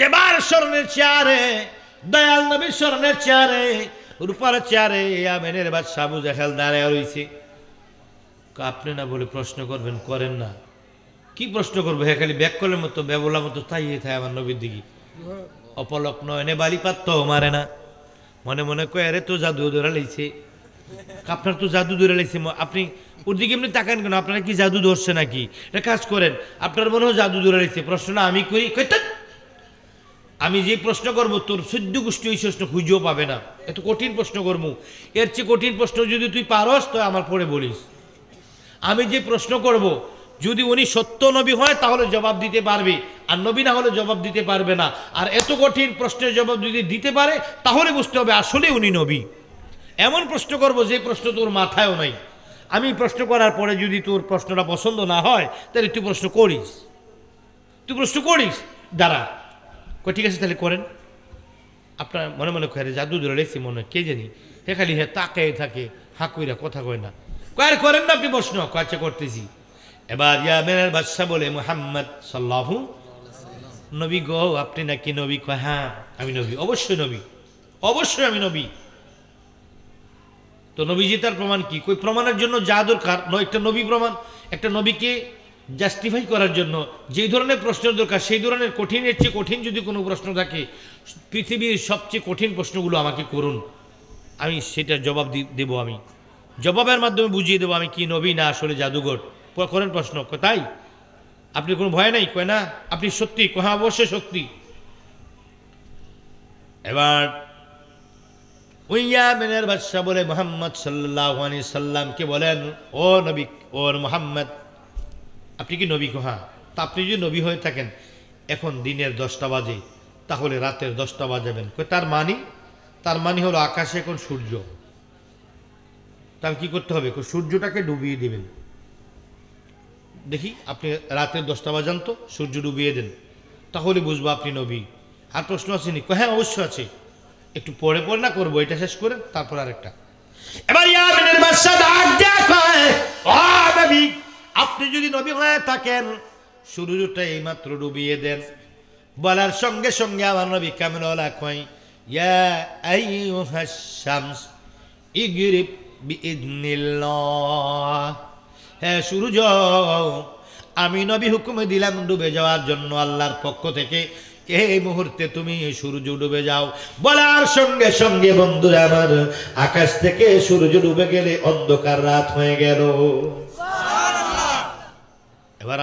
S1: এবার স্বর্ণের চেয়ারে, দয়াল নবীর স্বর্ণের চেয়ারে, রূপার চেয়ারে ইয়ামেনের বাদশা আবু জাহেল দাঁড়ায় রইছে। আপনি না বলে প্রশ্ন করবেন, করেন না। কি প্রশ্ন করবো? হ্যাঁ, খালি ব্যাককলের মতো বেবলা মতো তাইয়ে থাকে আমার নবীর দিকে। অপলক নয়নে বালি পাত্ত মারে না। মনে মনে কয়, আরে তো জাদু ধরে লাইছে, আপনার তো জাদু ধরে লাইছে। আপনি ওর দিকে এমনি তাকান কেন? আপনারা কি জাদু ধরছে নাকি? এটা কাজ করেন, আপনার মনেও জাদু ধরে লাইছে। প্রশ্নটা আমি করি, আমি যে প্রশ্ন করবো তোর 14 গোষ্ঠী ওই প্রশ্ন খুঁজেও পাবে না। এত কঠিন প্রশ্ন করবো, এর চেয়ে কঠিন প্রশ্ন যদি তুই পারস তো আমার পরে বলিস। আমি যে প্রশ্ন করব, যদি উনি সত্য নবী হয় তাহলে জবাব দিতে পারবে, আর নবী না হলে জবাব দিতে পারবে না। আর এত কঠিন প্রশ্নের জবাব যদি দিতে পারে তাহলে বুঝতে হবে আসলে উনি নবী। এমন প্রশ্ন করব যে প্রশ্ন তোর মাথায়ও নাই। আমি প্রশ্ন করার পরে যদি তোর প্রশ্নটা পছন্দ না হয় তাহলে তুই প্রশ্ন করিস, দাঁড়া কই, ঠিক আছে তাহলে করেন। আপনার মনে মনে কয়ে জাদু ধরে রেখেছি মনে হয়, কে জানি, হে খালি হে তাকাই থাকে, হাঁ কইরা কথা কয় না। কয় করেন না আপনি প্রশ্ন? কাছে করতেছি। এবার ইয়ামেনের বাদশা বলে, মুহাম্মদ সাল্লাল্লাহু নবী গো, আপনি নাকি নবী? কয় হ্যাঁ আমি নবী, অবশ্যই নবী, অবশ্যই আমি নবী। তো নবীজি তার প্রমাণ কি? কই প্রমাণের জন্য যা দরকার নয়, একটা নবী প্রমাণ, একটা নবীকে জাস্টিফাই করার জন্য যেই ধরনের প্রশ্নের দরকার সেই ধরনের কঠিনের চেয়ে কঠিন যদি কোনো প্রশ্ন থাকে, পৃথিবীর সবচেয়ে কঠিন প্রশ্নগুলো আমাকে করুন, আমি সেটার জবাব দেব। আমি জবাবের মাধ্যমে বুঝিয়ে দেবো আমি কি নবী না আসলে জাদুঘর। করেন প্রশ্ন, তাই আপনি কোনো ভয় নাই? কয় না। আপনি সত্যি? হ্যাঁ অবশ্যই সত্যি। এবার ইয়ামেনের বাদশা বলে মুহাম্মদ সাল্লাল্লাহু আলাইহি সাল্লামকে বলেন, ও নবী, ও মুহাম্মদ, আপনি কি নবী? হ্যাঁ। তা আপনি যদি নবী হয়ে থাকেন, এখন দিনের 10টা বাজে, তাহলে রাতের 10টা বাজাবেন। তার মানে হলো আকাশে এখন সূর্য, তাহলে কি করতে হবে? সূর্যটাকে ডুবিয়ে দিবেন। দেখি আপনি রাতের 10টা বাজান তো, সূর্য ডুবিয়ে দেন, তাহলে বুঝবো আপনি নবী। আর প্রশ্ন আছে নি? হ্যাঁ অবশ্যই আছে, একটু পরে না করবো, এটা শেষ করেন তারপর আরেকটা। এবার ইয়ামেনের বাদশা ডাক দেয়া কয়, ও নবী, আপনি যদি নবী হয়ে থাকেন সূর্যটা এইমাত্র ডুবিয়ে দেন। বলার সঙ্গে সঙ্গে আমার নবী কামরুল্লাহ কয়, ইয়া আইয়ুহাস শামস ইগরিব বিইذনিল্লাহ। হ্যাঁ সূর্য, আমি নবী হুকুম দিলাম ডুবে যাওয়ার জন্য আল্লাহর পক্ষ থেকে, এই মুহূর্তে তুমি সূর্য ডুবে যাও। বলার সঙ্গে সঙ্গে বন্ধুরা আমার, আকাশ থেকে সূর্য ডুবে গেলে অন্ধকার রাত হয়ে গেল। এবার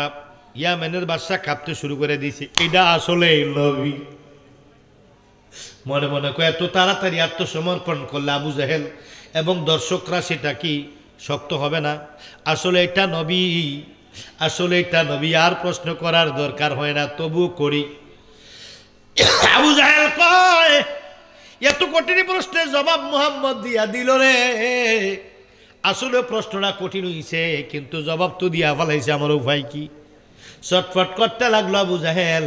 S1: ইয়ামেনের বাদশা কাঁপতে শুরু করে দিয়েছে, এটা আসলে নবী। মনে মনে কয় এত তাড়াতাড়ি আত্মসমর্পণ করলে আবু জাহেল এবং দর্শকরা সেটা কি শক্ত হবে না? আসলে এটা নবী, আসলে এটা নবী, আর প্রশ্ন করার দরকার হয় না, তবু করি। আবু জাহেল কয়, এত কঠিন প্রশ্নের জবাব মুহাম্মদ দিয়া দিল রে। আসলে প্রশ্নটা কঠিন হইছে, কিন্তু জবাব তো দিয়া ফেলাইছে, আমার উপায় কি? চটফট করতে লাগলো আবু জাহেল।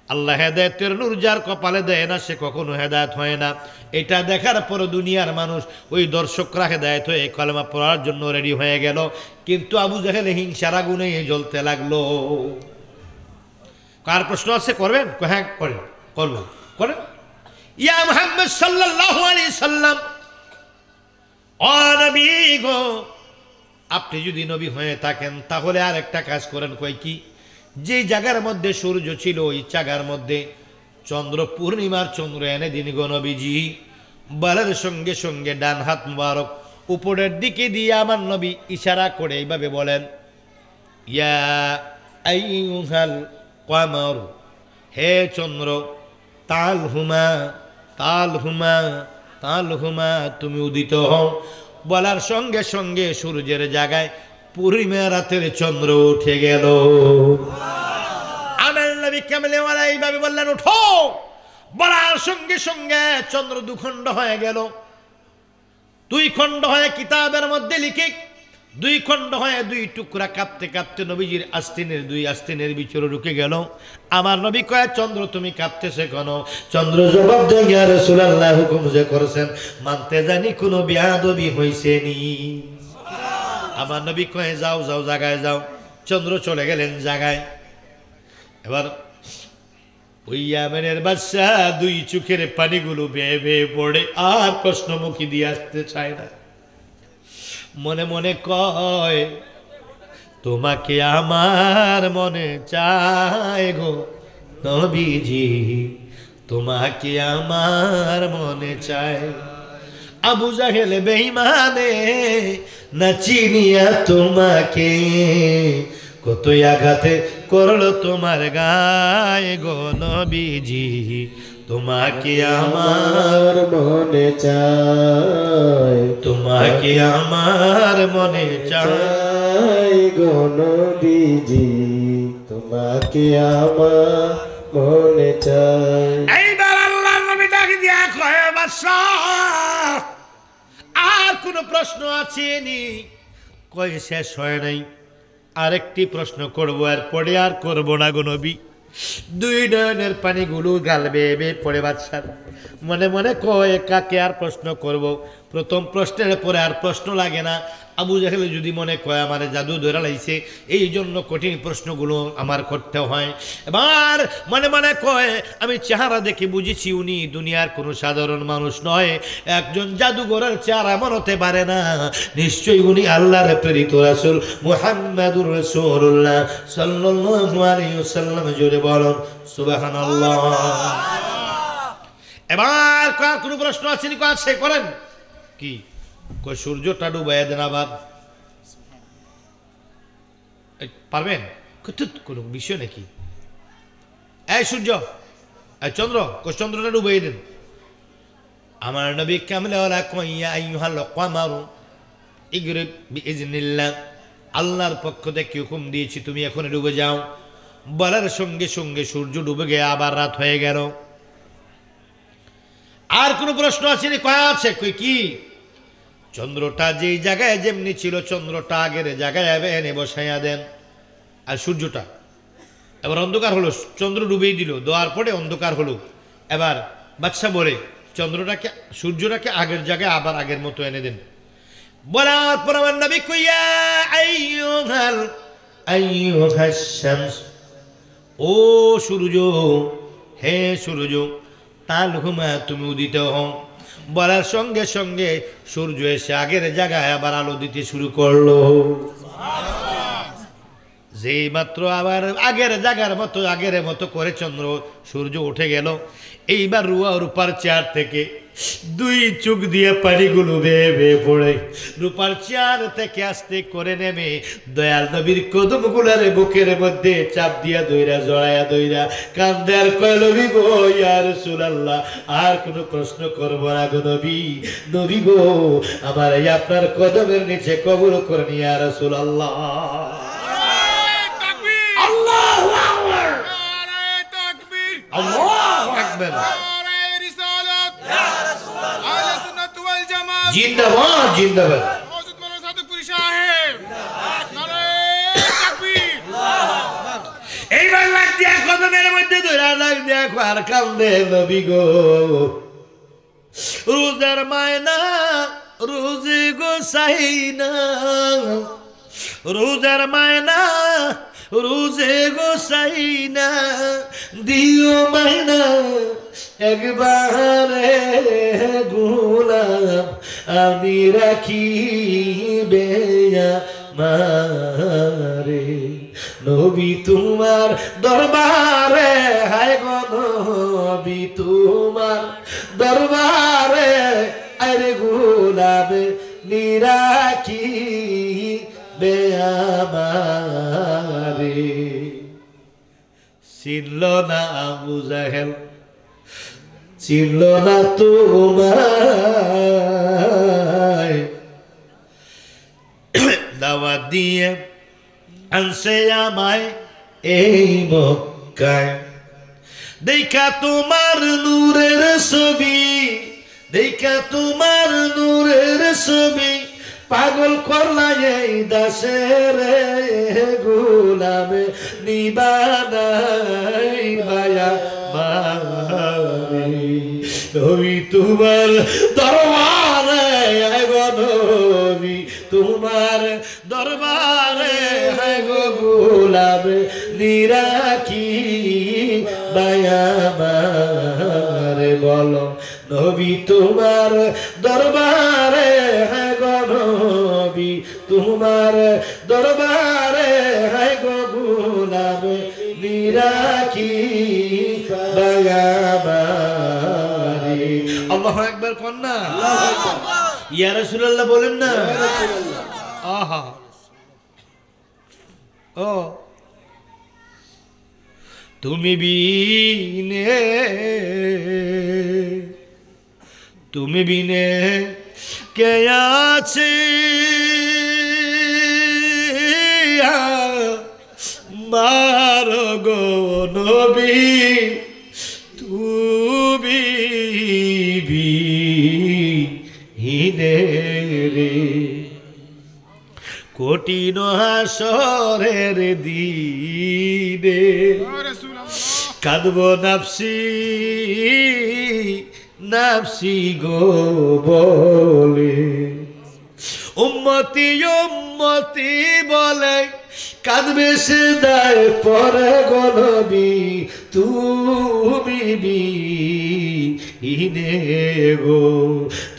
S1: আল্লাহ হেদায়েতের নূর যার কপালে দেয় না, সে কখনো হেদায়েত হয় না। এটা দেখার পর দুনিয়ার মানুষ, ওই দর্শকরা হেদায়েত হয়ে কলেমা পড়ার জন্য রেডি হয়ে গেল, কিন্তু আবু জাহেল হিংসার আগুনে জ্বলতে লাগলো। কার প্রশ্ন আছে? করবেন? হ্যাঁ করেন, করবো, করেন। ইয়া মুহাম্মদ সাল্লাল্লাহু আলাইহি সাল্লাম, ও নবী গো, আপনি যদি নবী হয়ে থাকেন তাহলে আর একটা কাজ করেন। কই কি? যে জায়গার মধ্যে সূর্য ছিল ওই জায়গার মধ্যে চন্দ্র, পূর্ণিমার চন্দ্র এনে দিন গো নবীজি। বলার সঙ্গে সঙ্গে ডান হাত মুবারক উপরের দিকে দিয়ে আমার নবী ইশারা করে এইভাবে বলেন, ইয়া আইয়ুহাল কমর, হে চন্দ্র, তাল হুমা তাল হুমা তাল হুমা, তুমি উদিত হও। বলার সঙ্গে সঙ্গে সূর্যের জায়গায় পূর্ণিমা রাতের চন্দ্র উঠে গেল। আমার নবী কামলিওয়ালা এইভাবে বললেন, উঠো। বলার সঙ্গে সঙ্গে চন্দ্র দুখণ্ড হয়ে গেল। দুই খণ্ড হয়ে কিতাবের মধ্যে লিখে, দুই খণ্ড হয়ে দুই টুকরা কাঁপতে কাঁপতে নবীজির আস্তিনের দুই আস্তিনের ভিতরে ঢুকে গেল। আমার নবী কয়, চন্দ্র তুমি কাঁপতেছে কেন? চন্দ্র জবাব দেয়, ইয়া রাসূলুল্লাহ, হুকুম যে করেছেন মানতে জানি কোনো বেয়াদবি হইছে নি। আমার নবী কয়, যাও যাও জায়গায় যাও। চন্দ্র চলে গেলেন জায়গায়। এবার ওই ইয়ামেনের বাদশা দুই চোখের পানিগুলো বেয়ে বেয়ে পড়ে, আর প্রশ্নমুখী দিয়ে আসতে চায় না। মনে মনে কয়, তোমাকে আমার মনে চায় গো নবীজি, তোমাকে আমার মনে চায়। আবু জাহেল বেঈমানে না চিনিয়া তোমাকে, কতই আঘাতে করলো তোমার গায়ে গো নবীজি, তোমাকে আমার
S2: মনে চায়,
S1: তোমাকে আমার মনে চায়
S2: গো নবীজি, তোমাকে আমার মনে চায়।
S1: এইবার আল্লাহ নবী ডাক দিয়া কয়, বাদশা আর কোন প্রশ্ন আছে নি? কয় শেষ হয় নাই, আরেকটি প্রশ্ন করবো, এরপরে আর করবো না গো নবী। দুই নয়নের পানিগুলো গাল বেয়ে বেয়ে পড়ে বাদশার। মনে মনে কয়, কাকে আর প্রশ্ন করব? প্রথম প্রশ্নের পরে আর প্রশ্ন লাগে না, আবু জাহেল যদি মনে কয় আমার জাদু ধরে লাইছে, এই জন্য কঠিন প্রশ্নগুলো আমার করতে হয়। এবার মনে মনে কয় আমি চেহারা দেখে বুঝেছি উনি দুনিয়ার কোনো সাধারণ মানুষ নয়, একজন জাদুঘরের চেহারা এমন হতে পারে না, নিশ্চয়ই উনি আল্লাহর প্রেরিত রাসূল মুহাম্মাদুর রাসূলুল্লাহ সাল্লাল্লাহু আলাইহি ওয়াসাল্লাম। জোরে বলুন সুবহানাল্লাহ। এবার কার কোনো প্রশ্ন আছে নি? আছে, করেন। কি কই সূর্যটা ডুবাইয়া দেন আবার, পারবেন? কোনো বিষয় নাকি? এই সূর্য, এই চন্দ্র, চন্দ্রটা ডুবাইয়া দেন। আমার নবী কামলা কইয়া আইয়ুহাল কমারু ইগরিব বিইজনিল্লাহ, আল্লাহর পক্ষ থেকে হুকুম দিয়েছি তুমি এখন ডুবে যাও। বলার সঙ্গে সঙ্গে সূর্য ডুবে গিয়ে আবার রাত হয়ে গেল। আর কোনো প্রশ্ন আছে নি? কয় আছে। কই কি? চন্দ্রটা যেই জায়গায় যেমনি ছিল চন্দ্রটা আগের জায়গায় এনে বসাইয়া দেন। আর সূর্যটা এবার অন্ধকার হলো, চন্দ্র ডুবেই দিল, দেওয়ার পরে অন্ধকার হলো। এবার বাদশা বলে চন্দ্রটাকে সূর্যটাকে আগের জায়গায় আবার আগের মতো এনে দেন। বলার পর আমার নবী কইয়া আইয়ুহাস শামস, ও সূর্য, হে সূর্য, তালহুমা তুমি উদিত হও। বলার সঙ্গে সঙ্গে সূর্য এসে আগের জায়গায় আবার আলো দিতে শুরু করলো। যেই মাত্র আবার আগের জায়গার মতো আগের মতো করে চন্দ্র সূর্য উঠে গেল। এইবার রূপার চেয়ার থেকে দুই চোখ দিয়ে পানিগুলো বেয়ে বেয়ে পড়ে রূপার চেয়ার থেকে আস্তে করে নেমে দয়াল নবীর কদমগুলার বুকের মধ্যে চাপ দিয়া দইরা জড়াইয়া দইরা কান্দে আর কয়, নবী গো ইয়া রাসূলুল্লাহ, আর কোনো প্রশ্ন করব না গো নবী, নবী গো আমার এই আপনার কদমের নিচে কবর করে ইয়া রাসূলুল্লাহ। আল্লাহু আকবার, আল্লাহু আকবার, জিন্দাবাদ জিন্দাবাদ। এইবার লাগ দিয়া কদমের মধ্যে ধরা লাগ দিয়া আর কান্দে, নবী গো রোজার মায়না রোজে গো সাইনা, রোজার মায়না রোজে গো সাইনা, দিও মায়না একবারে গোলাম আমি রাখি বেয়া মারে, নবী তোমার দরবারে, হায় গো নবী তোমার দরবারে, আরে গোলাম নিরাখি বেয়া মারে। চিনল না আবু জাহেল, চিনল না তোমায়, দাওয়াত দিয়ে আনছে আমায় এই মক্কায়। দেখা তোমার নূরের ছবি, দেখা তোমার নূরের ছবি, পাগল করলা এই দাসের গোলামে নিবানাই মায়া মারে, নবী তোমার দরবারে, গো নবী তোমার দরবারে, গো গোলামে নিরাকি মায়া মারে। বলো নবী তোমার দরবারে, গো নবী তোমার দরবারে, গো গোলামে নিরাকি মায়া মারে। আল্লাহু আকবার কন্যা, ইয়া রাসূলুল্লাহ বলেন না। আহা, ও তুমি বিনে, তুমি বিনে কে আছে মার গো নবী, তুমি বিনে রে, কঠিন হাসরের দিনে কাঁদব নাফসি নাফসি গো বলে, ও উম্মতি উম্মতি বলে কাঁদবে সে
S2: দায় পরে গো নবী তুমি বিনে গো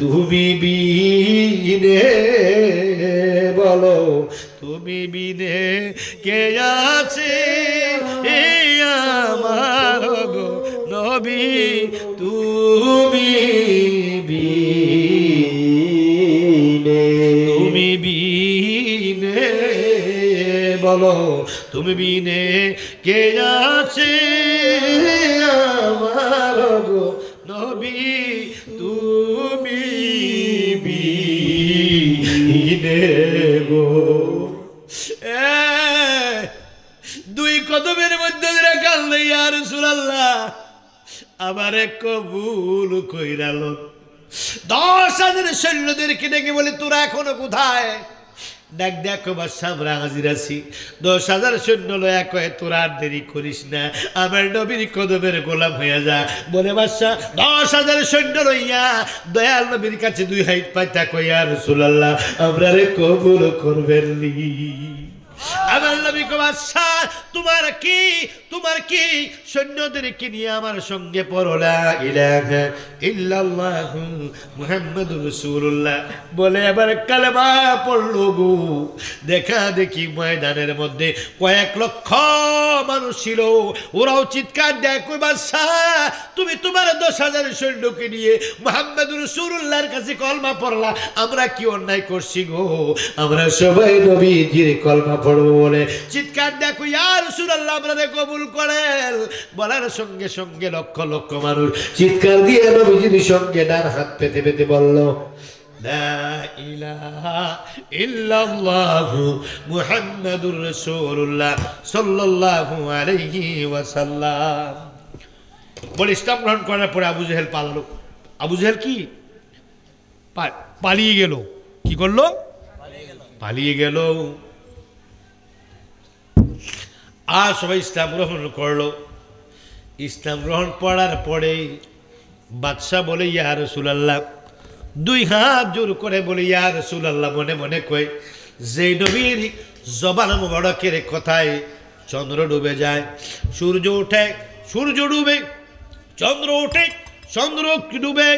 S2: তুমি বিনে বলো
S1: তুমি বিনে কে আছে আমার গো নবী তুমি
S2: বিনে
S1: তুমি বিনে বলো তুমি বিনে কে আছে আমার গো নবী তুমি বিনে গো। দুই কদমের মধ্যে ধরে কাঁদলে ইয়া রাসূলুল্লাহ আমারে কবুল কইরাল। 10,000 সৈন্যদেরকে ডেকে বলে তোরা এখনো কোথায়? ডাক দেখো বাদশা আমরা হাজির আছি। 10,000 সৈন্য লয়া কয়ে তোরা আর দেরি করিস না, আমার নবীর কদমের গোলাম হইয়া যা। বলে বাদশা 10,000 সৈন্য লইয়া দয়াল নবীর কাছে 2 হাত পাইতা কই ইয়া রাসূলুল্লাহ আমরা রে কবুল করবেন নি। আমার নবী কো বাদশা তোমার কি সৈন্যদেরকে নিয়ে আমার সঙ্গে পড়ো লা ইলাহা ইল্লাল্লাহু মুহাম্মাদুর রাসূলুল্লাহ বলে এবার কালেমা পড়লো গো। দেখা দেখি ময়দানের মধ্যে কয়েক লক্ষ মানুষ ছিল, ওরাও চিৎকার দেয় কই বাদশা তুমি তোমার 10,000 সৈন্যকে নিয়ে মুহাম্মাদুর রাসূলুল্লাহর কাছে কলমা পড়লা, আমরা কি অন্যায় করছি গো? আমরা সবাই নবীজির কলমা পড়বো বলে চিৎকার দেখো ইয়া রাসূলুল্লাহ আপনাদের কবুল করেন। বলার সঙ্গে সঙ্গে লক্ষ লক্ষ মানুষ চিৎকার দিয়ে নবীজির সঙ্গে ডান হাত পেতে পেতে বলল লা ইলাহা ইল্লাল্লাহু মুহাম্মাদুর রাসূলুল্লাহ সাল্লাল্লাহু আলাইহি ওয়াসাল্লাম। বলে ইসলাম গ্রহণ করার পরে আবু জেহেল পালালো। আবু জেহেল কি পালিয়ে গেল। কি করলো? পালিয়ে গেল। আর সবাই ইসলাম গ্রহণ করলো। ইসলাম গ্রহণ করার পরে বাদশা বলে ইয়া রাসূলুল্লাহ 2 হাত জোর করে বলে ইয়া রাসূলুল্লাহ মনে মনে কয় যে নবীর জবান মুবারকের কথায় চন্দ্র ডুবে যায়, সূর্য ওঠে, সূর্য ডুবে, চন্দ্র ওঠে, চন্দ্র ডুবে,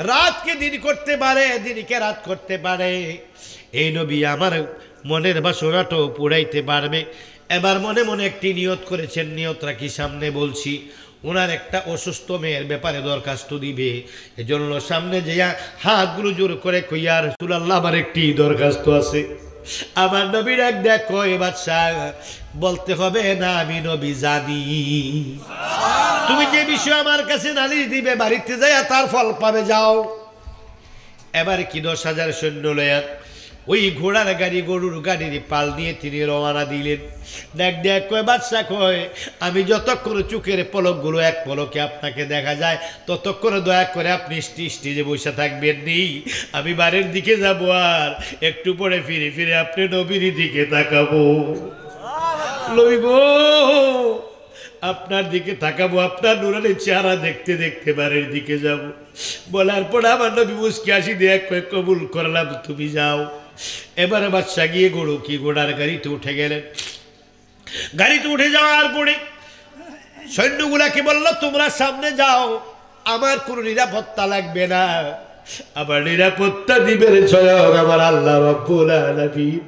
S1: রাতকে দিন করতে পারে, দিনকে রাত করতে পারে, এই নবী আমার মনের বাসনাটাও পুরাইতে পারবে। এবার মনে মনে একটি নিয়ত করেছেন, নিয়তটা কি সামনে বলছি। ওনার একটা অসুস্থ মেয়ের ব্যাপারে দরখাস্ত দিবে, এজন্য সামনে যেয়া হাতগুলো জোর করে কই ইয়া রাসূলুল্লাহ আমার একটি দরখাস্ত আছে। আমার নবীর এক দেখো এ বাদশা বলতে হবে না আমি নবী জানি, তুমি যে বিষয় আমার কাছে নালিশ দিবে বাড়িতে যাইয়া তার ফল পাবে, যাও। এবার কি 10,000 সৈন্য লয়া ওই ঘোড়ার গাড়ি গরুর গাড়ির পাল দিয়ে তিনি রওনা দিলেন। দেখ দেখ কয় বাদশা কয় আমি যতক্ষণ চোখের পলকগুলো এক পলকে আপনাকে দেখা যায় ততক্ষণ দয়া করে আপনি স্টেজে বসে থাকবেন নি, আমি বাড়ির দিকে যাব আর একটু পরে ফিরে ফিরে আপনি নবীর দিকে তাকাবো। লইব আপনার দিকে তাকাবো, আপনার নুরানি চেহারা দেখতে দেখতে বাড়ির দিকে যাব। বলার পর আমার নবী মুস্কি হাসি দিয়ে কবুল করলাম, তুমি যাও। এবারে বাদশা গিয়ে ঘোড়ার গাড়িতে উঠে গেলেন। গাড়িতে উঠে যাওয়ার পরে সৈন্যগুলাকে বলল তোমরা সামনে যাও, আমার কোনো নিরাপত্তা লাগবে না, আমার নিরাপত্তা দিবেন স্বয়ং আমার আল্লাহ রাব্বুল আলামিন।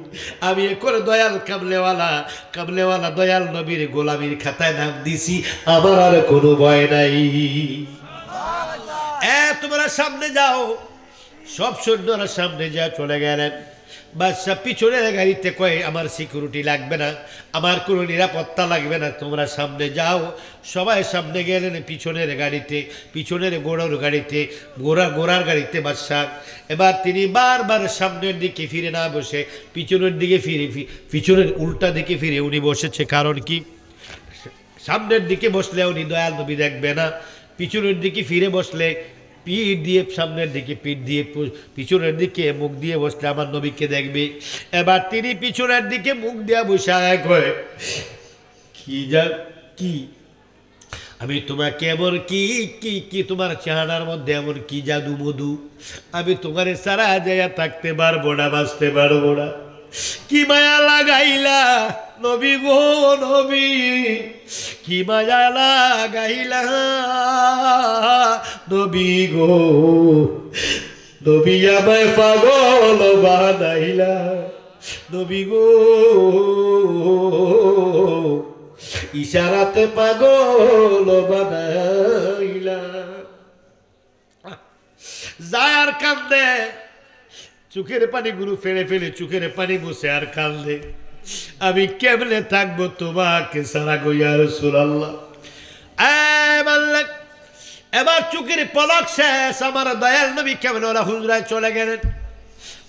S1: আমি এখন দয়াল কামলেওয়ালা দয়াল নবীর গোলামীর খাতায় নাম দিছি, আমার আর কোনো ভয় নাই। তোমরা সামনে যাও। সব সৈন্যরা সামনে যা চলে গেলেন। বাদশা পিছনের গাড়িতে কয়ে আমার সিকিউরিটি লাগবে না, আমার কোনো নিরাপত্তা লাগবে না, তোমরা সামনে যাও। সবাই সামনে গেলেন পিছনের গাড়িতে, পিছনের ঘোড়ার গাড়িতে বাদশা। এবার তিনি বারবার সামনের দিকে ফিরে না বসে পিছনের দিকে পিছনের উল্টা দিকে ফিরে উনি বসেছে। কারণ কি, সামনের দিকে বসলে উনি দয়াল নবী দেখবে না, পিছনের দিকে ফিরে বসলে পিঠ দিয়ে সামনের দিকে, পিঠ দিয়ে পিছনের দিকে মুখ দিয়ে বসলে আমার নবীকে দেখবে। এবার তিনি পিছনের দিকে মুখ দিয়ে বসে কয় কি আমি তোমাকে এমন কি কি কি তোমার চেহারার মধ্যে এমন কি জাদু মধু, আমি তোমার সারা যাইয়া থাকতে পারবো না, বাঁচতে পারবো না। কি মায়া লাগাইলা নবী গো নবী, কি মায়া লাগাইলা
S2: নবী গো নবী আমায় পাগল বানাইলা, নবী গো ইশারাতে পাগল বানাইলা।
S1: যায় আর কান্দে, চোখের পানি গুরু ফেলে ফেলে চোখের পানি বসে আর কান্দে, আমি কেমনে থাকবো তোমাকে সারা গো ইয়া রাসূলুল্লাহ। এবার চোখের পলক শেষ, আমার দয়াল নবী কেমন ওরা হুজরায় চলে গেলেন।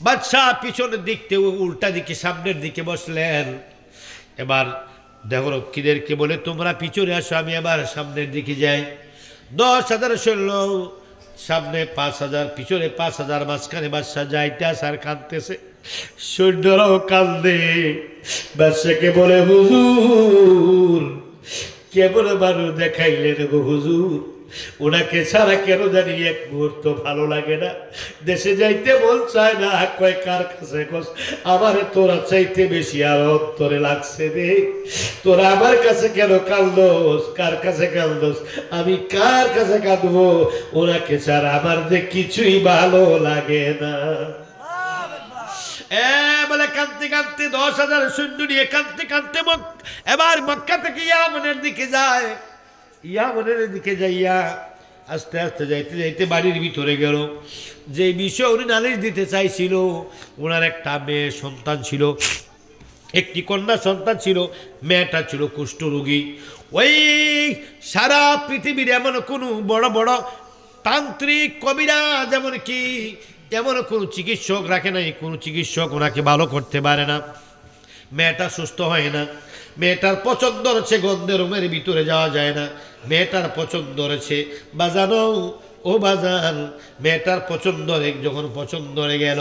S1: বাদশাহ পিছনের দিক থেকে উল্টা দিকে সামনের দিকে বসলেন। এবার দেহরক্ষীদেরকে বলে তোমরা পিছনে আসো, আমি এবার সামনের দিকে যাই। 10,000 সৈন্য, সামনে 5,000, পিছনে 5,000, মাঝখানে বাদশাহ যাইতে আসার কাঁদতেছে, সৈন্যরাও কান্দে।
S2: বাদশাকে বলে হুজুর কেমন মানুষ দেখাইলেন গো হুজুর, ওনাকে ছাড়া কেন জানি এক মুহূর্ত ভালো লাগে না, দেশে যাইতে মন চায় না। কয় কার কাছে? আমার তোরা চাইতে বেশি আর অন্তরে লাগছে রে, তোরা আমার কাছে কেন কান্দোস? কার কাছে কান্দোস? আমি কার কাছে কাঁদবো? ওনাকে ছাড়া আমার যে কিছুই ভালো লাগে না।
S1: বলে কাঁদতে কাঁদতে 10,000 সৈন্য নিয়ে কাঁদতে কাঁদতে এবার মক্কা থেকে ইয়ামনের দিকে যায়। ইয়ামনের দিকে যাইয়া আস্তে আস্তে যাইতে যাইতে বাড়ির ভিতরে গেল। যে বিষয় উনি নালিশ দিতে চাইছিল, ওনার একটা মেয়ে সন্তান ছিল, একটি কন্যা সন্তান ছিল, মেয়েটা ছিল কুষ্ঠরোগী। ওই সারা পৃথিবীর এমন কোনো বড় বড় তান্ত্রিক কবিরা যেমন কি এমন কোনো চিকিৎসক রাখে নাই, কোনো চিকিৎসক ওনাকে ভালো করতে পারে না। মেয়েটা সুস্থ হয় না, মেয়েটার পছন্দ রয়েছে, গন্ধে রুমের ভিতরে যাওয়া যায় না। মেয়েটার পছন্দ রয়েছে বাজানো, ও বাজান মেয়েটার পছন্দ যখন পছন্দ গেল,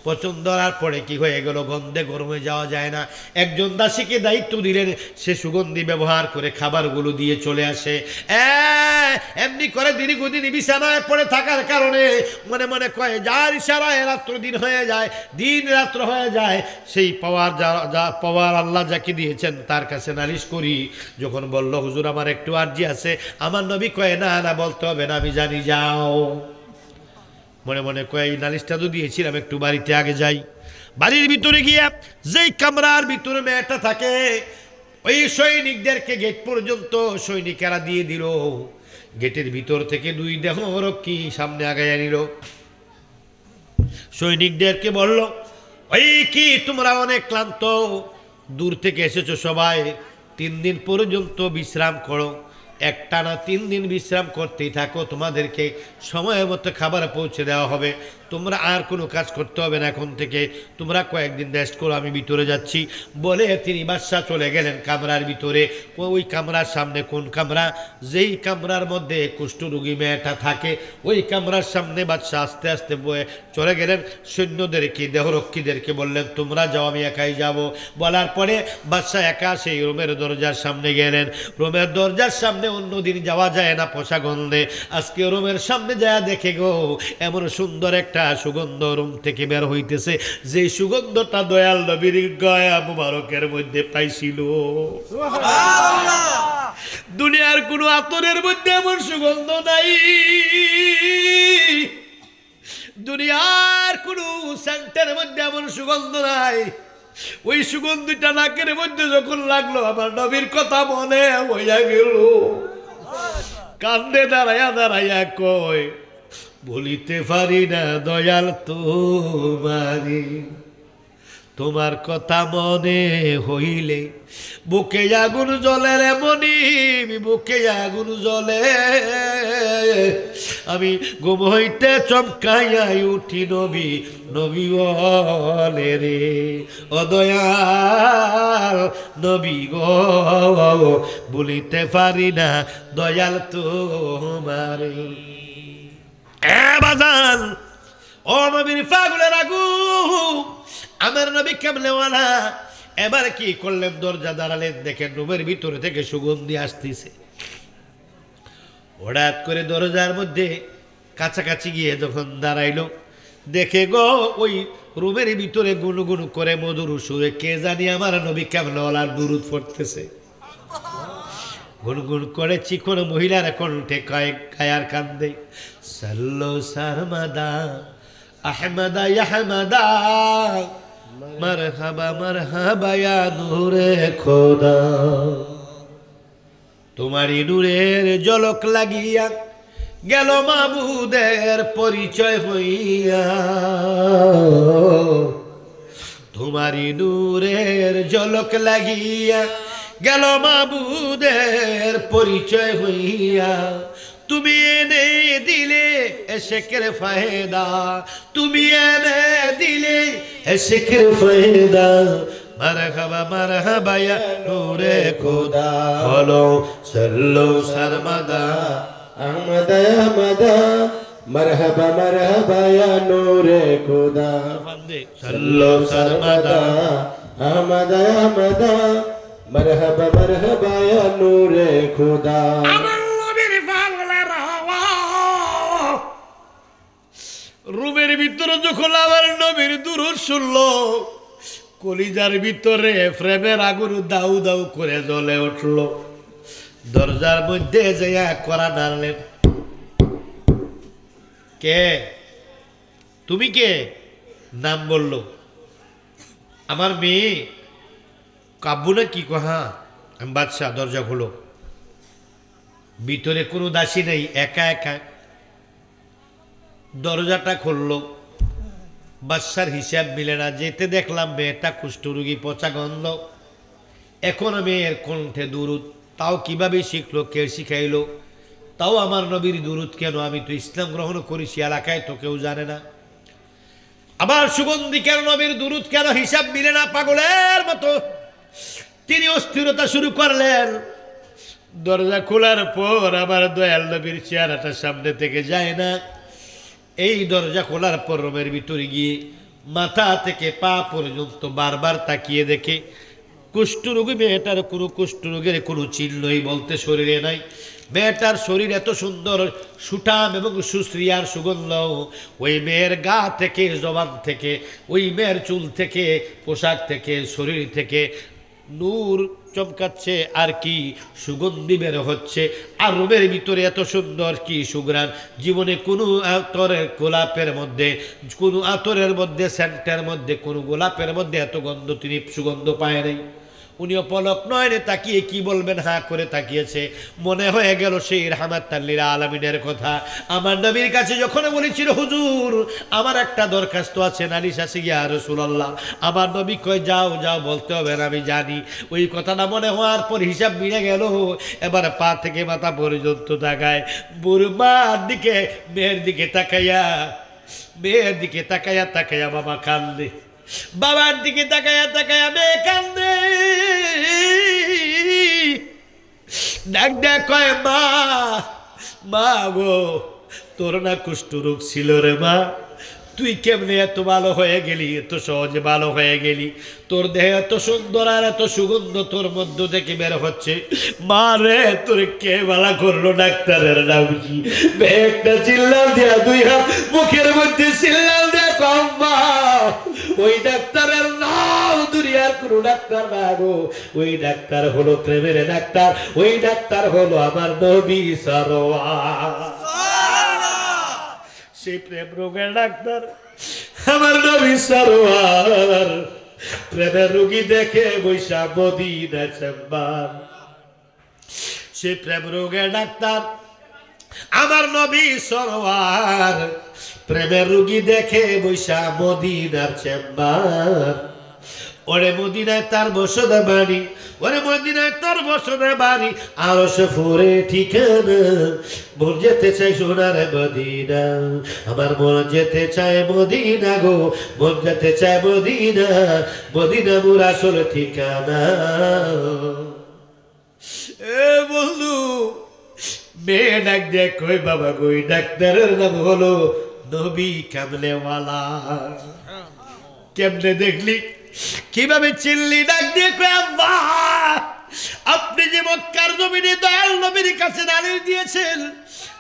S1: পছন্দ হওয়ার পরে কি হয়ে গেল, গন্ধে গরমে যাওয়া যায় না। একজন দাসীকে দায়িত্ব দিলেন, সে সুগন্ধি ব্যবহার করে খাবারগুলো দিয়ে চলে আসে। এমনি করে দীর্ঘদিন বিছানায় পড়ে থাকার কারণে মনে মনে কয় যার ইশারায় রাত্র দিন হয়ে যায়, দিন রাত্র হয়ে যায়, সেই পাওয়ার যা পাওয়ার আল্লাহ যাকে দিয়েছেন তার কাছে নালিশ করি। যখন বলল হুজুর আমার একটু আর্জি আছে, আমার নবী কয় না না বলতে হবে না, আমি জানি, যাও। মনে মনে কয় এই নালিশটা তো দিয়েছিলাম, একটু বাড়িতে আগে যাই। বাড়ির ভিতরে গিয়া যেই কামরার ভিতরে মেয়েটা থাকে, ওই সৈনিকদেরকে গেট পর্যন্ত সৈনিকেরা দিয়ে দিল। গেটের ভিতর থেকে 2 দেহরক্ষী সামনে আগাইয়া নিল। সৈনিকদেরকে বলল, ওই কি তোমরা অনেক ক্লান্ত, দূর থেকে এসেছো সবাই, 3 দিন পর্যন্ত বিশ্রাম করো, একটানা 3 দিন বিশ্রাম করতেই থাকো, তোমাদেরকে সময় মতো খাবার পৌঁছে দেওয়া হবে, তোমরা আর কোনো কাজ করতে হবে না, এখন থেকে তোমরা কয়েকদিন রেস্ট করো, আমি ভিতরে যাচ্ছি। বলে তিনি বাদশা চলে গেলেন কামরার ভিতরে। ওই কামরার সামনে, কোন কামরা? যেই কামরার মধ্যে কুষ্ঠরোগী মেয়েটা থাকে, ওই কামরার সামনে বাদশা আস্তে আস্তে বয়ে চলে গেলেন। সৈন্যদেরকে দেহরক্ষীদেরকে বললেন তোমরা যাও, আমি একাই যাব। বলার পরে বাদশা একা সেই রুমের দরজার সামনে গেলেন। রুমের দরজার সামনে অন্যদিন যাওয়া যায় না পোষা গন্ধে, আজকে রুমের সামনে যায় দেখে গো এমন সুন্দর একটা সুগন্ধ রুম থেকে বের হইতেছে, যে সুগন্ধটা দয়াল নবীর গয়া মুবারকের মধ্যে পাইছিল। দুনিয়ার কোন আতরের মধ্যে এমন সুগন্ধ নাই, দুনিয়ার কোন সেন্টের মধ্যে এমন সুগন্ধ নাই। ওই সুগন্ধিটা নাকের মধ্যে যখন লাগলো, আমার নবীর কথা মনে হইয়া গেল। কান্দে দাঁড়াইয়া দাঁড়াইয়া কয়, বলিতে পারি না দয়াল তোমারি, তোমার কথা মনে হইলে বুকে আগুন জ্বলে রে মনি, বুকে আগুন জ্বলে। আমি ঘুম হইতে চমকাইয়াই উঠি নবী, নবী বলে রে ও দয়াল নবী গো, বলিতে পারি না দয়াল তোমারে। বাজান ও নবীর পাগলের আগুন, আমার নবী কেমনেওয়ালা। এবার কি করলেন, দরজা দাঁড়ালেন, দেখেন রুমের ভিতরে থেকে সুগন্ধি আসতেছে। হঠাৎ করে দরজার মধ্যে কাছাকাছি গিয়ে যখন দাঁড়াইল, দেখে গো ওই রুমের ভিতরে গুনগুন করে মধুর সুরে কে জানি আমার নবী কামলাওয়ালার দুরূদ পড়তেছে। গুনগুন করে চিকন মহিলার কণ্ঠে কায়ার কান্দে, সাল্লো সারমাদা আহমদা আহমদা মারহাবা মারহাবা ইয়া নূরে খোদা। তোমারই নূরের ঝলক লাগিয়া গেল মাবুদের পরিচয় হইয়া, তোমারই নূরের ঝলক লাগিয়া গেল মাবুদের পরিচয় হইয়া। তুমি এনে দিলে এশেকের ফায়দা, তুমি এনে দিলে এশেকের ফায়দা। মারহাবা মারহাবা ইয়া নূরে খোদা, বলো সাল্লো সারমাদা
S3: আহমদ আহমদ মারহাবা মারহাবা ইয়া নূরে খোদা।
S1: সাল্লো সারমাদা
S3: আহমদ আহমদ মারহাবা মারহাবা ইয়া নূরে খোদা।
S1: রুমের ভিতরে যখন আমার নবীর দুরূদ শুনলো, কলিজার ভিতরে প্রেমের আগুন দাউ দাউ করে জ্বলে উঠলো। দরজার মধ্যে যাইয়া করা নাড়লেন, কে তুমি? কে? নাম বলল, আমার মেয়ে কাব্বু না কি কহা। আমি বাদশাহ, দরজা খুলো। ভিতরে কোনো দাসী নেই, একা একা। দরজাটা খুললো, বাদশার হিসাব মিলে না। যেতে দেখলাম মেয়েটা কুষ্ঠরোগী, পচা গন্ধ। এখন মেয়ের কণ্ঠে দুরূদ, তাও কিভাবে শিখলো, কে শিখাইলো? তাও আমার নবীর দুরূদ কেন? আমি তো ইসলাম গ্রহণ করেছি, এলাকায় তো কেউ জানে না। আবার সুগন্ধি কেন, নবীর দুরূদ কেন? হিসাব মিলে না, পাগলের মতো তিনি অস্থিরতা শুরু করলেন। দরজা খোলার পর আমার দয়াল নবীর চেহারাটা সামনে থেকে যায় না। এই দরজা খোলার পর রুমের ভিতরে গিয়ে মাথা থেকে পা পর্যন্ত বারবার তাকিয়ে দেখে কুষ্ঠরোগী মেয়েটার কোনো কুষ্ঠরোগের কোনো চিহ্নই বলতে শরীরে নাই। মেয়েটার শরীর এত সুন্দর, সুঠাম এবং সুশ্রিয়ার সুগন্ধ। ওই মেয়ের গা থেকে, জবান থেকে, ওই মেয়ের চুল থেকে, পোশাক থেকে, শরীর থেকে নূর চমকাচ্ছে, আর কি সুগন্ধি বের হচ্ছে। আর রুমের ভিতরে এত সুন্দর কি সুঘ্রাণ। জীবনে কোনো আতরের গোলাপের মধ্যে, কোনো আতরের মধ্যে, সেন্টের মধ্যে, কোনো গোলাপের মধ্যে এত গন্ধ তিনি সুগন্ধ পায় নাই। উনিও পলক নয়নে তাকিয়ে কি বলবেন, হাঁ করে তাকিয়েছে। মনে হয়ে গেল সেই রাহমাতাল লিল আলামিনের কথা। আমার নবীর কাছে যখন বলেছিল, হুজুর আমার একটা দরখাস্ত আছে, নালিশ আছে ইয়া রাসূলুল্লাহ। আমার নবী কয়, যাও যাও, বলতে হবে না, আমি জানি। ওই কথাটা মনে হওয়ার পর হিসাব মিলে গেল। এবার পা থেকে মাথা পর্যন্ত তাকায়, বুড়ো মার দিকে, মেয়ের দিকে তাকাইয়া, মেয়ের দিকে তাকাইয়া তাকাইয়া বাবা কান্দে। বাবার দিকে তাকাইয়া তাকাইয়া মেয়ে কান্দে। ডাক ডাক কয়, মা, মা গো, তোর না কুষ্ঠরোগ ছিল রে মা, তুই কেমনে এত ভালো হয়ে গেলি, এত সহজে ভালো হয়ে গেলি? তোর দেহে এত সুন্দর আর এত সুগন্ধ তোর মধ্য থেকে বের হচ্ছে। মা রে, তোর কে ভালো করলো? ডাক্তারের নাম কি? একটা চিল্লাল দিয়া, দুই হাত মুখের মধ্যে চিল্লাল দেয়া, কম্মা ওই ডাক্তারের নাম দুনিয়ার কোন ডাক্তার না গো। ওই ডাক্তার হলো প্রেমের ডাক্তার, ওই ডাক্তার হলো আমার নবী সারওয়ার। সেই প্রেম রোগের ডাক্তার আমার নবী সারওয়ার। প্রেমের রোগী দেখে বৈশা মদিনা চেম্বার। সেই প্রেম রোগের ডাক্তার আমার নবী সারওয়ার। প্রেমের রোগী দেখে বৈশা মদিনার চেম্বার। ওরে মদিনায় তার বসত বাড়ি, ওরে মদিনায় তোর বসত বাড়ি, আরশ ফুরে ঠিকানা। মন যেতে চাই সোনার মদিনা, আমার মন যেতে চায় মদিনা গো, মন যেতে চায় মদিনা, মদিনা মোর আসল ঠিকানা। এ বন্ধু, মেয়ে ডাক দেখ, কই বাবা গো, ডাক্তারের নাম হলো নবী কামলেওয়ালা। কেমনে দেখলি, কিভাবে চিল্লি? ডাক দিয়ে কয়, আল্লাহ, আপনি যে মক্কার জমিনে দয়াল নবীর কাছে নালিশ দিয়েছেন,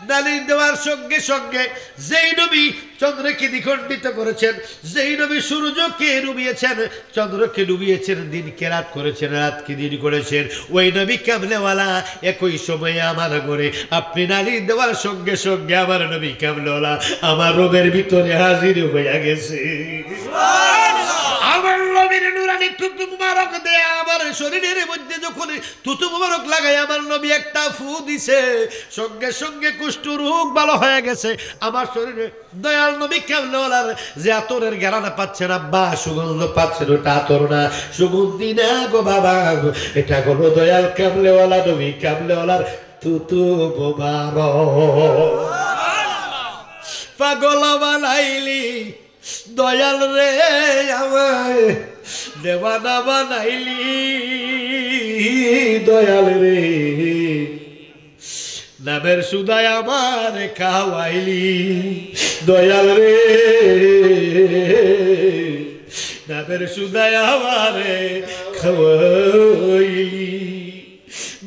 S2: নালিশ দেওয়ার সঙ্গে সঙ্গে যেই নবী চন্দ্রকে দ্বিখণ্ডিত করেছেন, যেই নবী সূর্যকে ডুবিয়েছেন, চন্দ্রকে ডুবিয়েছেন, দিনকে রাত করেছেন, রাতকে দিন করেছেন, ওই নবী কামলেওয়ালা একই সময়ে আমার ঘরে আপনি নালিশ দেওয়ার সঙ্গে সঙ্গে আমার নবী কামলেওয়ালা আমার রোগের ভিতরে হাজির হইয়া গেছে। আমার নবীর নুরানি থুতু মুবারক দেয়া আমার শরীরের মধ্যে যখন থুতু মুবারক লাগাই আমার নবী একটা ফু দিছে, সঙ্গে সঙ্গে কুষ্ঠ রোগ ভালো হয়ে গেছে আমার শরীরে। দয়াল নবী কামলেওয়ালার যে আতরের ঘ্রাণ পাচ্ছেন আব্বা, সুগন্ধ পাচ্ছেন, ওটা আতর না, সুগন্ধি না গো বাবা, এটা হলো দয়াল কামলেওয়ালা নবী কামলেওয়ালার থুতু মুবারক। পাগল বানাইলি দয়াল রে আমায়, দেওয়ানা বানাইলি দয়াল রে, নামের সুদায় আমার খাওয়াইলি দয়াল রে, নামের সুদায় আমার খাওয়াইলি।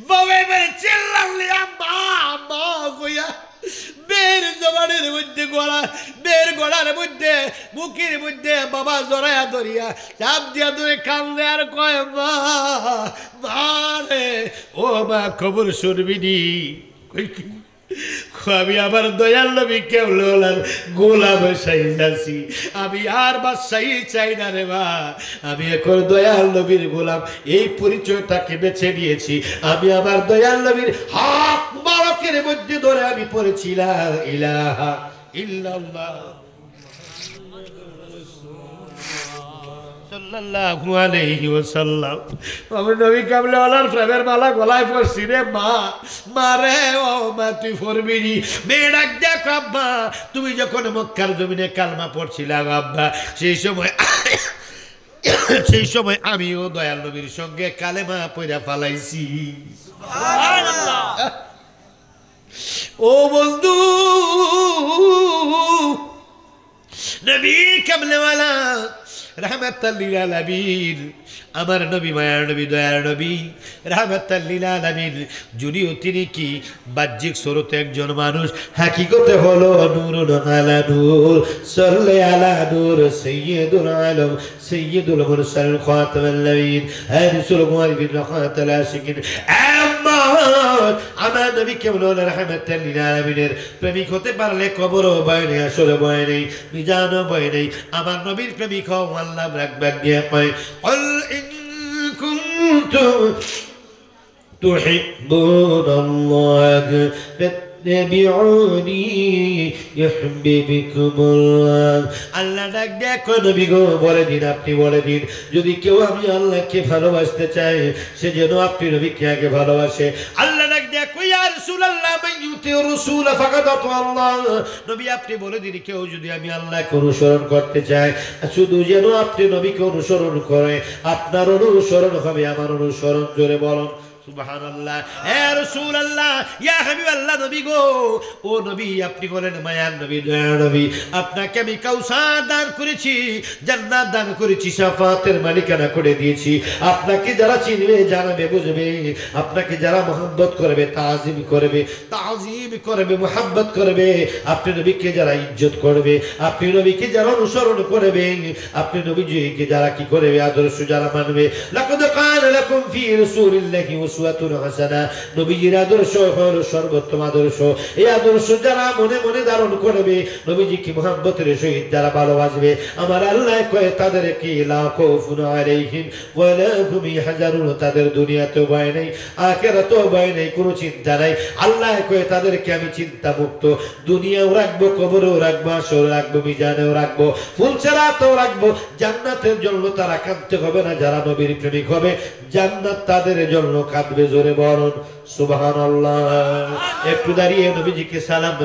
S2: বাবা এবার চিল্লালি আম্মা আম্মা কইয়া বের জবানের মধ্যে গলা, বের গলার মধ্যে বুকের মধ্যে বাবা জড়াইয়া ধরিয়া চাপ দিয়া ধরে কান্দে আর কয় মা রে, ও মা খবর শুনবিনি? আমি আমার দয়াল নবী কামলেওয়ালার গোলাম সাইয়াছি, আমি আর বাদশাহী চাই না রে মা, আমি এখন দয়াল নবীর গোলাম। এই পরিচয়টাকে বেছে নিয়েছি আমি। আমার দয়াল নবীর হাত মুবারকের মধ্যে ধরে আমি পড়েছি লা ইলাহা ইল্লাল্লাহ সাল্লাল্লাহু আলাইহি ওয়াসাল্লাম। আমার নবী কামলেওয়ালার প্রেমের মালা গলায় পড়ছি রে মা, মারে ও মা তুই পড়বি। মেয়ে ডাক দেখ আব্বা, তুমি যখন মক্কার জমিনে কালমা পড়ছিলা আব্বা, সেই সময় আমিও দয়াল নবীর সঙ্গে কালেমা পড়া ফালাইছি। ও বন্ধু, নবী কামলেওয়ালা রাহমাতাল লিল আলামিন, আমার নবী মায়ার নবী দয়ার নবী রাহমাতাল লিল আলামিন, যদিও তিনি কি বাহ্যিক স্বরূপে একজন মানুষ, হাকিকতে হলো নূরুন আলা নূর, সাল্লি আলা নূর সাইয়্যিদুল আলম সাইয়্যিদুল মুরসালিন খাতামুন নবিয়্যিন হাদিসুল মুআরিফিন রাহমাতাল আশিকিন। আমার নবী কামলেওয়ালা রাহমাতাল লিল আলামিনের প্রেমিক হতে পারলে কবরও ভয় নেই, আসলে ভয় নেই, মিজানও ভয় নেই। আমার নবীর প্রেমিক হও, আল্লাহ রাখবেন দিয়ে কয় কুল ইন কুনতুম তুহিব্বুনাল্লাহ ফাত্তাবিউনি ইউহিব্বুকুমুল্লাহ। আল্লাহ ডাক দিয়ে কয় নবী গো বলে দিন, আপনি বলে দিন, যদি কেউ আমি আল্লাহকে ভালোবাসতে চায় সে যেন আপনি নবীকে আগে ভালোবাসে। আল্লাহ ডাক দিয়ে কয় ইয়া রাসূলুল্লাহ মান ইউতি রাসূল ফাকাদ আল্লাহ, নবী আপনি বলে দিন কেউ যদি আমি আল্লাহকে অনুসরণ করতে চায় শুধু যেন আপনি নবীকে অনুসরণ করে, আপনার অনুসরণ হবে আমার অনুসরণ। জোরে বলুন সুবহানাল্লাহ। হে রাসূলুল্লাহ, ইয়া হাবিবাল্লাহ, নবী গো, ও নবী আপনি বলেন মায়ার নবী দয়ার নবী, আপনাকে আমি কাউসার দান করেছি, জান্নাত দান করেছি, শাফাতের মালিকানা করে দিয়েছি। আপনাকে যারা চিনবে, জানবে, বুঝবে, আপনাকে যারা মুহাব্বত করবে, তাজিম করবে, মুহাব্বত করবে, আপনি নবীকে যারা ইজ্জত করবে, আপনি নবীকে যারা অনুসরণ করবে, আপনি নবীজিকে যারা কি করবে, আদর্শ যারা মানবে, লাকাদ কানা লাকুম ফি রাসূলিল্লাহি উসওয়াতুন হাসানাহ, নবীজির আদর্শ হলো সর্বোত্তম আদর্শ। এই আদর্শ যারা মনে মনে ধারণ করবে, নবীজিকে মুহাব্বতের সহিত যারা ভালোবাসবে, আমার আল্লাহ কয় তাদেরকে লা খাউফুন আলাইহিম ওয়া লা হুম ইয়াহজানুন, তাদের দুনিয়াতেও ভয় নেই, আখিরাতেও ভয় নেই, কোনো চিন্তা নাই। আল্লাহ কয় তাদেরকে আমি চিন্তা মুক্ত দুনিয়াও রাখবো, কবরেও রাখবো, আসরেও রাখবো, মিজানেও রাখবো, ফুলসেরাতেও রাখবো। জান্নাতের জন্য তারা কাঁদতে হবে না, যারা নবীর প্রেমিক হবে জান্নাত তাদের জন্য কাঁদবে। জোরে বলুন সুবহানাল্লাহ। একটু দাঁড়িয়ে নবীজিকে সালাম